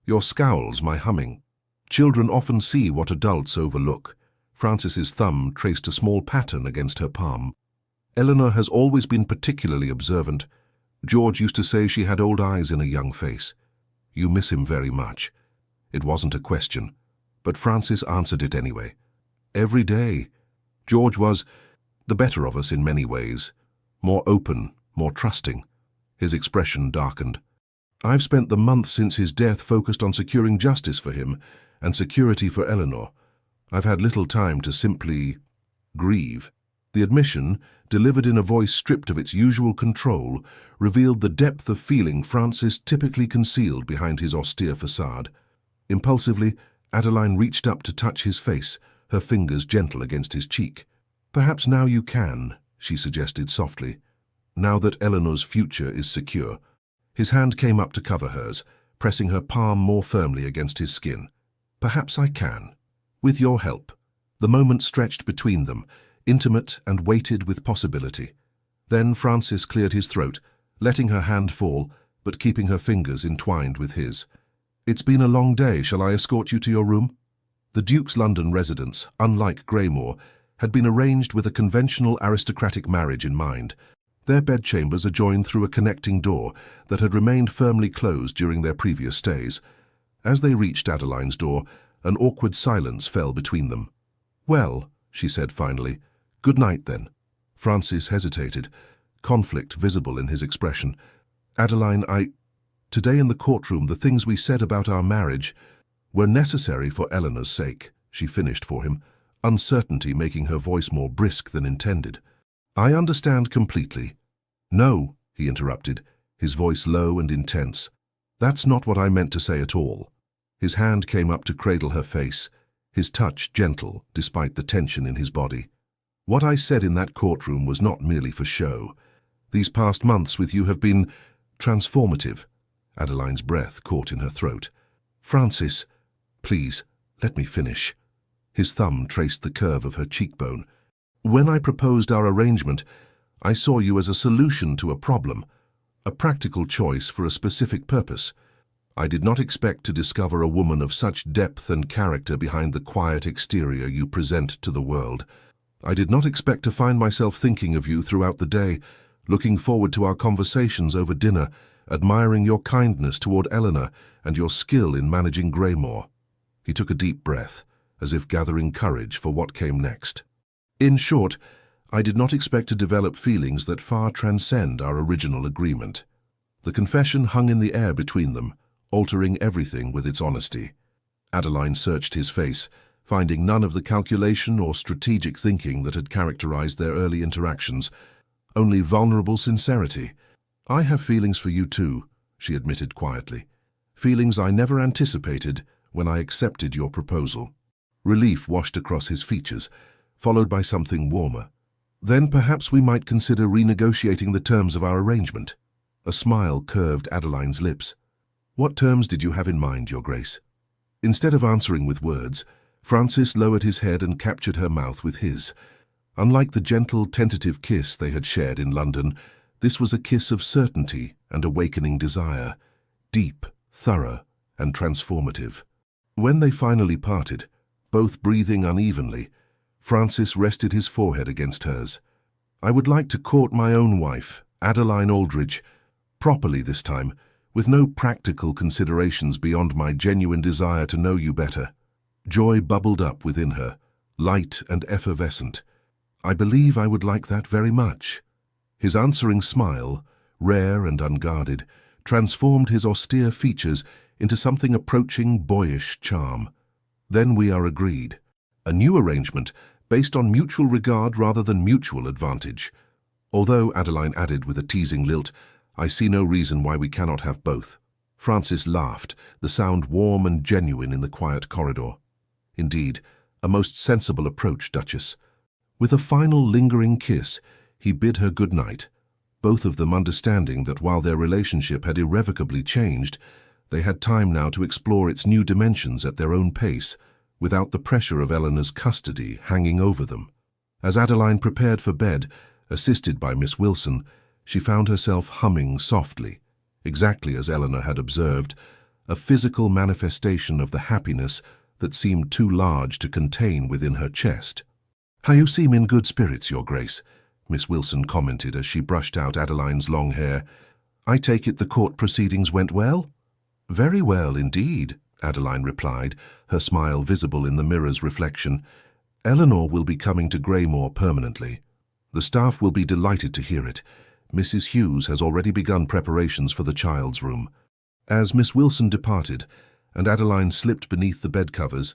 "Your scowls, my humming. Children often see what adults overlook." Francis's thumb traced a small pattern against her palm. "Eleanor has always been particularly observant. George used to say she had old eyes in a young face. You miss him very much." It wasn't a question, but Francis answered it anyway. "Every day. George was the better of us in many ways, more open, more trusting." His expression darkened. "I've spent the month since his death focused on securing justice for him and security for Eleanor. I've had little time to simply grieve." The admission, delivered in a voice stripped of its usual control, revealed the depth of feeling Francis typically concealed behind his austere facade. Impulsively, Adeline reached up to touch his face, her fingers gentle against his cheek. "Perhaps now you can," she suggested softly. "Now that Eleanor's future is secure." His hand came up to cover hers, pressing her palm more firmly against his skin. "Perhaps I can. With your help." The moment stretched between them, intimate and weighted with possibility. Then Francis cleared his throat, letting her hand fall, but keeping her fingers entwined with his. "It's been a long day. Shall I escort you to your room?" The Duke's London residence, unlike Greymore, had been arranged with a conventional aristocratic marriage in mind. Their bedchambers adjoined through a connecting door that had remained firmly closed during their previous stays. As they reached Adeline's door, an awkward silence fell between them. "Well," she said finally, "good night then." Francis hesitated, conflict visible in his expression. "Adeline, today in the courtroom, the things we said about our marriage were necessary for Eleanor's sake," she finished for him, uncertainty making her voice more brisk than intended. "I understand completely. "No," he interrupted, his voice low and intense. "That's not what I meant to say at all." His hand came up to cradle her face, his touch gentle despite the tension in his body. "What I said in that courtroom was not merely for show. These past months with you have been transformative." Adeline's breath caught in her throat. "Francis, please, let me finish." His thumb traced the curve of her cheekbone. "When I proposed our arrangement, I saw you as a solution to a problem, a practical choice for a specific purpose. I did not expect to discover a woman of such depth and character behind the quiet exterior you present to the world. I did not expect to find myself thinking of you throughout the day, looking forward to our conversations over dinner, admiring your kindness toward Eleanor and your skill in managing Greymore." He took a deep breath, as if gathering courage for what came next. "In short, I did not expect to develop feelings that far transcend our original agreement." The confession hung in the air between them, altering everything with its honesty. Adeline searched his face, finding none of the calculation or strategic thinking that had characterized their early interactions, only vulnerable sincerity. "I have feelings for you too," she admitted quietly. "Feelings I never anticipated when I accepted your proposal." Relief washed across his features, followed by something warmer. "Then perhaps we might consider renegotiating the terms of our arrangement." A smile curved Adeline's lips. "What terms did you have in mind, Your Grace?" Instead of answering with words, Francis lowered his head and captured her mouth with his. Unlike the gentle, tentative kiss they had shared in London, this was a kiss of certainty and awakening desire, deep, thorough, and transformative. When they finally parted, both breathing unevenly, Francis rested his forehead against hers. "I would like to court my own wife, Adeline Aldridge, properly this time, with no practical considerations beyond my genuine desire to know you better." Joy bubbled up within her, light and effervescent. "I believe I would like that very much." His answering smile, rare and unguarded, transformed his austere features into something approaching boyish charm. "Then we are agreed. A new arrangement based on mutual regard rather than mutual advantage. Although," Adeline added with a teasing lilt, "I see no reason why we cannot have both." Francis laughed, the sound warm and genuine in the quiet corridor. "Indeed, a most sensible approach, Duchess." With a final lingering kiss, he bid her good night, both of them understanding that while their relationship had irrevocably changed, they had time now to explore its new dimensions at their own pace, without the pressure of Eleanor's custody hanging over them. As Adeline prepared for bed, assisted by Miss Wilson, she found herself humming softly, exactly as Eleanor had observed, a physical manifestation of the happiness that seemed too large to contain within her chest. "How you seem in good spirits, Your Grace," Miss Wilson commented as she brushed out Adeline's long hair. "I take it the court proceedings went well?" "Very well indeed," Adeline replied, her smile visible in the mirror's reflection. "Eleanor will be coming to Greymore permanently. The staff will be delighted to hear it. Mrs. Hughes has already begun preparations for the child's room." As Miss Wilson departed, and Adeline slipped beneath the bedcovers,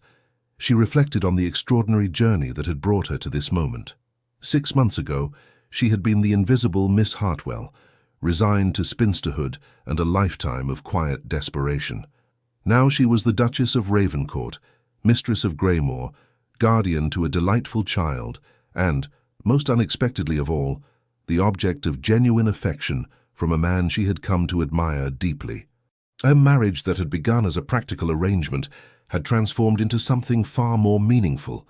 she reflected on the extraordinary journey that had brought her to this moment. 6 months ago, she had been the invisible Miss Hartwell, resigned to spinsterhood and a lifetime of quiet desperation. Now she was the Duchess of Ravencourt, mistress of Greymore, guardian to a delightful child, and, most unexpectedly of all, the object of genuine affection from a man she had come to admire deeply. A marriage that had begun as a practical arrangement had transformed into something far more meaningful.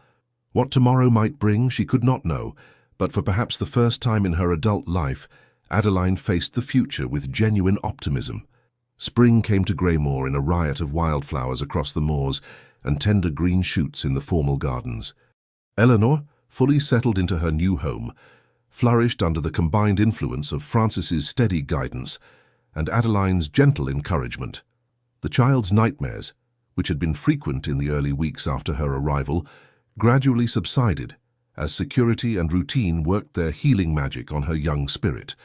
What tomorrow might bring she could not know, but for perhaps the first time in her adult life, Adeline faced the future with genuine optimism. Spring came to Greymore in a riot of wildflowers across the moors and tender green shoots in the formal gardens. Eleanor, fully settled into her new home, flourished under the combined influence of Francis's steady guidance and Adeline's gentle encouragement. The child's nightmares, which had been frequent in the early weeks after her arrival, gradually subsided as security and routine worked their healing magic on her young spirit.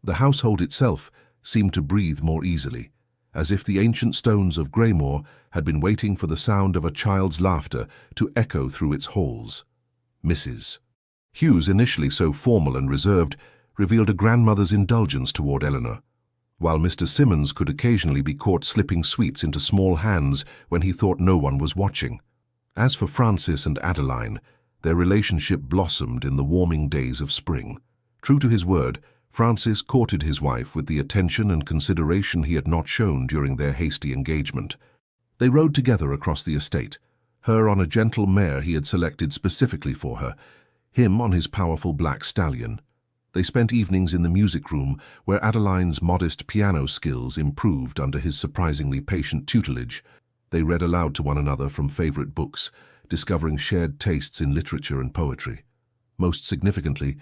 The household itself seemed to breathe more easily, as if the ancient stones of Greymore had been waiting for the sound of a child's laughter to echo through its halls. Mrs. Hughes, initially so formal and reserved, revealed a grandmother's indulgence toward Eleanor, while Mr. Simmons could occasionally be caught slipping sweets into small hands when he thought no one was watching. As for Francis and Adeline, their relationship blossomed in the warming days of spring. True to his word, Francis courted his wife with the attention and consideration he had not shown during their hasty engagement. They rode together across the estate, her on a gentle mare he had selected specifically for her, him on his powerful black stallion. They spent evenings in the music room, where Adeline's modest piano skills improved under his surprisingly patient tutelage. They read aloud to one another from favorite books, discovering shared tastes in literature and poetry. Most significantly,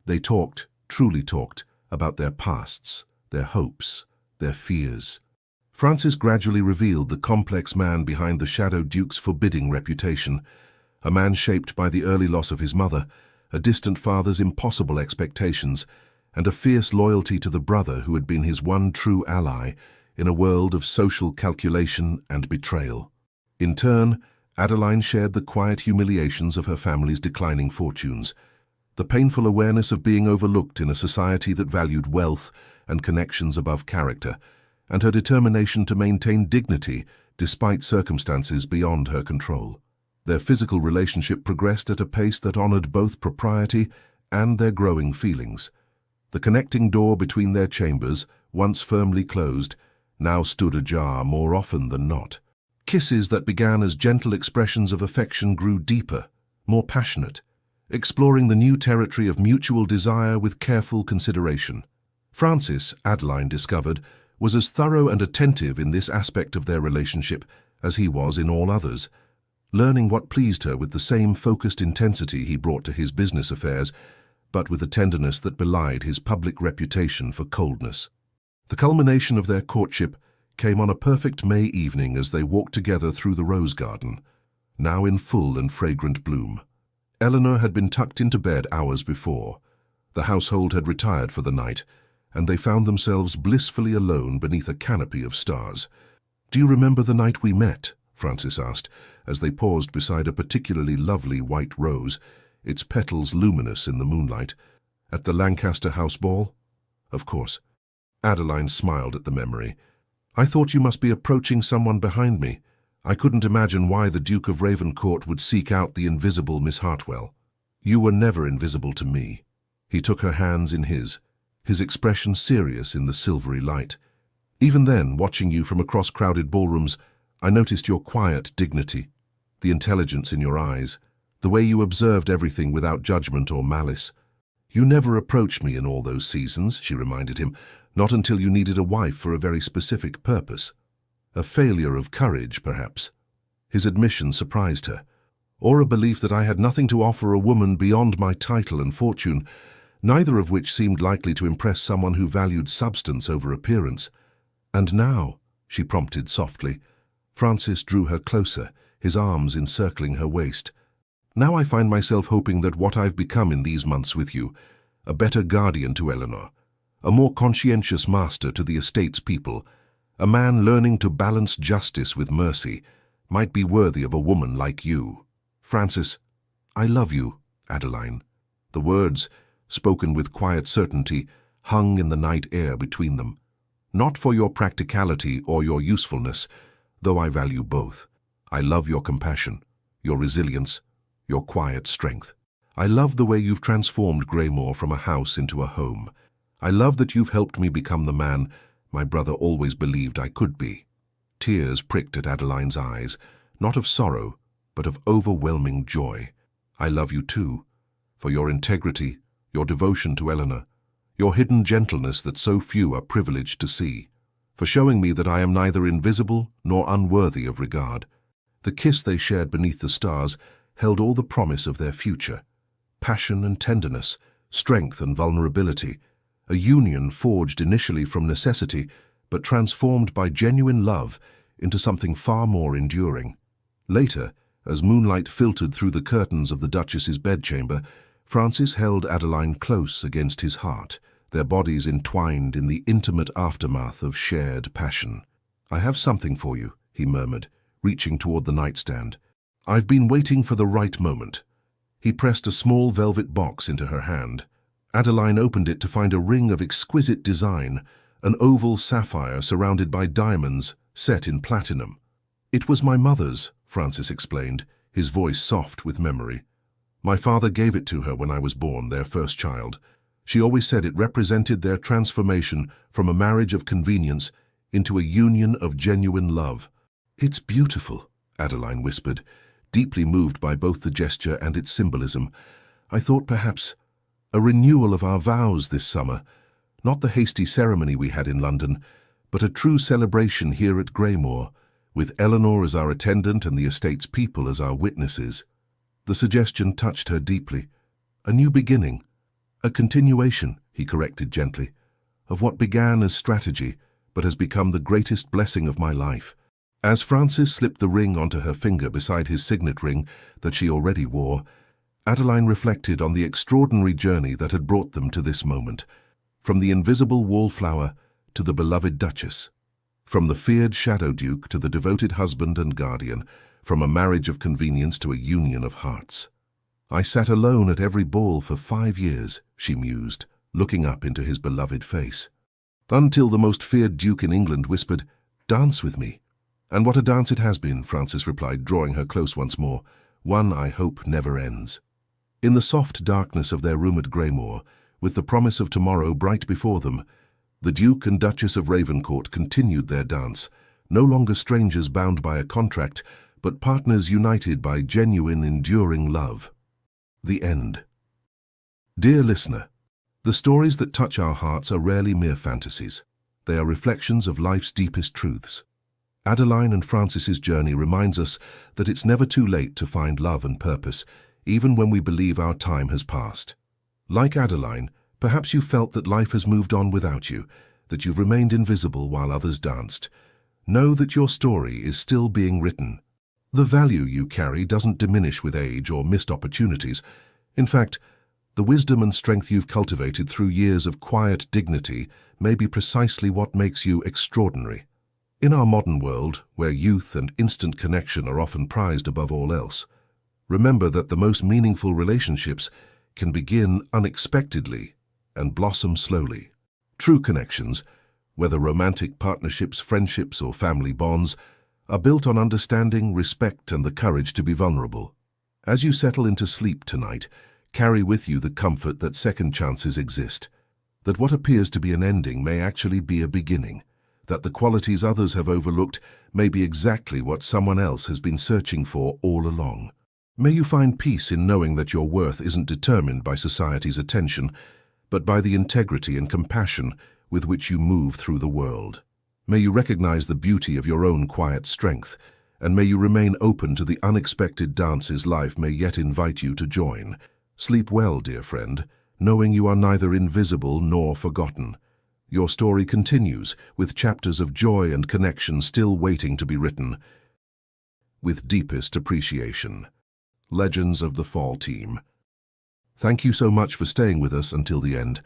they talked, truly talked, about their pasts, their hopes, their fears. Francis gradually revealed the complex man behind the Shadow Duke's forbidding reputation, a man shaped by the early loss of his mother, a distant father's impossible expectations, and a fierce loyalty to the brother who had been his one true ally in a world of social calculation and betrayal. In turn, Adeline shared the quiet humiliations of her family's declining fortunes, the painful awareness of being overlooked in a society that valued wealth and connections above character, and her determination to maintain dignity despite circumstances beyond her control. Their physical relationship progressed at a pace that honored both propriety and their growing feelings. The connecting door between their chambers, once firmly closed, now stood ajar more often than not. Kisses that began as gentle expressions of affection grew deeper, more passionate, exploring the new territory of mutual desire with careful consideration. Francis, Adeline discovered, was as thorough and attentive in this aspect of their relationship as he was in all others, learning what pleased her with the same focused intensity he brought to his business affairs, but with a tenderness that belied his public reputation for coldness. The culmination of their courtship came on a perfect May evening as they walked together through the rose garden, now in full and fragrant bloom. Eleanor had been tucked into bed hours before. The household had retired for the night, and they found themselves blissfully alone beneath a canopy of stars. "Do you remember the night we met?" Francis asked, as they paused beside a particularly lovely white rose, its petals luminous in the moonlight. "At the Lancaster House ball?" "Of course." Adeline smiled at the memory. "I thought you must be approaching someone behind me. I couldn't imagine why the Duke of Ravencourt would seek out the invisible Miss Hartwell." "You were never invisible to me." He took her hands in his expression serious in the silvery light. "Even then, watching you from across crowded ballrooms, I noticed your quiet dignity, the intelligence in your eyes, the way you observed everything without judgment or malice. You never approached me in all those seasons," she reminded him, "not until you needed a wife for a very specific purpose. A failure of courage, perhaps." His admission surprised her. "Or a belief that I had nothing to offer a woman beyond my title and fortune, neither of which seemed likely to impress someone who valued substance over appearance." "And now," she prompted softly. Francis drew her closer, his arms encircling her waist. "Now I find myself hoping that what I've become in these months with you, a better guardian to Eleanor, a more conscientious master to the estate's people, a man learning to balance justice with mercy, might be worthy of a woman like you. Francis, I love you, Adeline." The words, spoken with quiet certainty, hung in the night air between them. "Not for your practicality or your usefulness, though I value both. I love your compassion, your resilience, your quiet strength. I love the way you've transformed Greymore from a house into a home. I love that you've helped me become the man my brother always believed I could be." Tears pricked at Adeline's eyes, not of sorrow, but of overwhelming joy. "I love you too, for your integrity, your devotion to Eleanor, your hidden gentleness that so few are privileged to see, for showing me that I am neither invisible nor unworthy of regard." The kiss they shared beneath the stars held all the promise of their future. Passion and tenderness, strength and vulnerability, a union forged initially from necessity, but transformed by genuine love into something far more enduring. Later, as moonlight filtered through the curtains of the Duchess's bedchamber, Francis held Adeline close against his heart, their bodies entwined in the intimate aftermath of shared passion. "I have something for you," he murmured, reaching toward the nightstand. "I've been waiting for the right moment." He pressed a small velvet box into her hand. Adeline opened it to find a ring of exquisite design, an oval sapphire surrounded by diamonds set in platinum. "It was my mother's," Francis explained, his voice soft with memory. "My father gave it to her when I was born, their first child. She always said it represented their transformation from a marriage of convenience into a union of genuine love." "It's beautiful," Adeline whispered, deeply moved by both the gesture and its symbolism. "I thought perhaps a renewal of our vows this summer, not the hasty ceremony we had in London, but a true celebration here at Greymoor, with Eleanor as our attendant and the estate's people as our witnesses." The suggestion touched her deeply. "A new beginning, a continuation," he corrected gently, "of what began as strategy, but has become the greatest blessing of my life." As Francis slipped the ring onto her finger beside his signet ring that she already wore, Adeline reflected on the extraordinary journey that had brought them to this moment, from the invisible wallflower to the beloved Duchess, from the feared Shadow Duke to the devoted husband and guardian, from a marriage of convenience to a union of hearts. "I sat alone at every ball for 5 years," she mused, looking up into his beloved face. "Until the most feared Duke in England whispered, 'Dance with me.' And what a dance it has been," Francis replied, drawing her close once more. "One I hope never ends." In the soft darkness of their room at Greymoor, with the promise of tomorrow bright before them, the Duke and Duchess of Ravencourt continued their dance, no longer strangers bound by a contract, but partners united by genuine, enduring love. The end. Dear listener, the stories that touch our hearts are rarely mere fantasies. They are reflections of life's deepest truths. Adeline and Francis's journey reminds us that it's never too late to find love and purpose, even when we believe our time has passed. Like Adeline, perhaps you felt that life has moved on without you, that you've remained invisible while others danced. Know that your story is still being written. The value you carry doesn't diminish with age or missed opportunities. In fact, the wisdom and strength you've cultivated through years of quiet dignity may be precisely what makes you extraordinary. In our modern world, where youth and instant connection are often prized above all else, remember that the most meaningful relationships can begin unexpectedly and blossom slowly. True connections, whether romantic partnerships, friendships, or family bonds, are built on understanding, respect, and the courage to be vulnerable. As you settle into sleep tonight, carry with you the comfort that second chances exist, that what appears to be an ending may actually be a beginning, that the qualities others have overlooked may be exactly what someone else has been searching for all along. May you find peace in knowing that your worth isn't determined by society's attention, but by the integrity and compassion with which you move through the world. May you recognize the beauty of your own quiet strength, and may you remain open to the unexpected dances life may yet invite you to join. Sleep well, dear friend, knowing you are neither invisible nor forgotten. Your story continues, with chapters of joy and connection still waiting to be written. With deepest appreciation. Legends of the Fall Team. Thank you so much for staying with us until the end.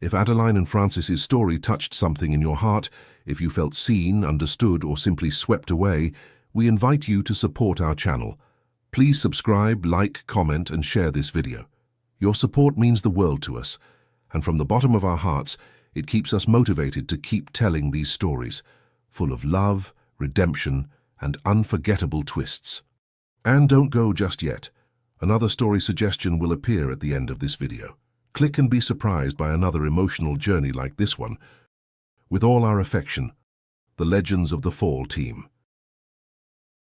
If Adeline and Francis's story touched something in your heart, if you felt seen, understood, or simply swept away, we invite you to support our channel. Please subscribe, like, comment, and share this video. Your support means the world to us, and from the bottom of our hearts, it keeps us motivated to keep telling these stories, full of love, redemption, and unforgettable twists. And don't go just yet. Another story suggestion will appear at the end of this video. Click and be surprised by another emotional journey like this one. With all our affection, the Legends of the Fall Team.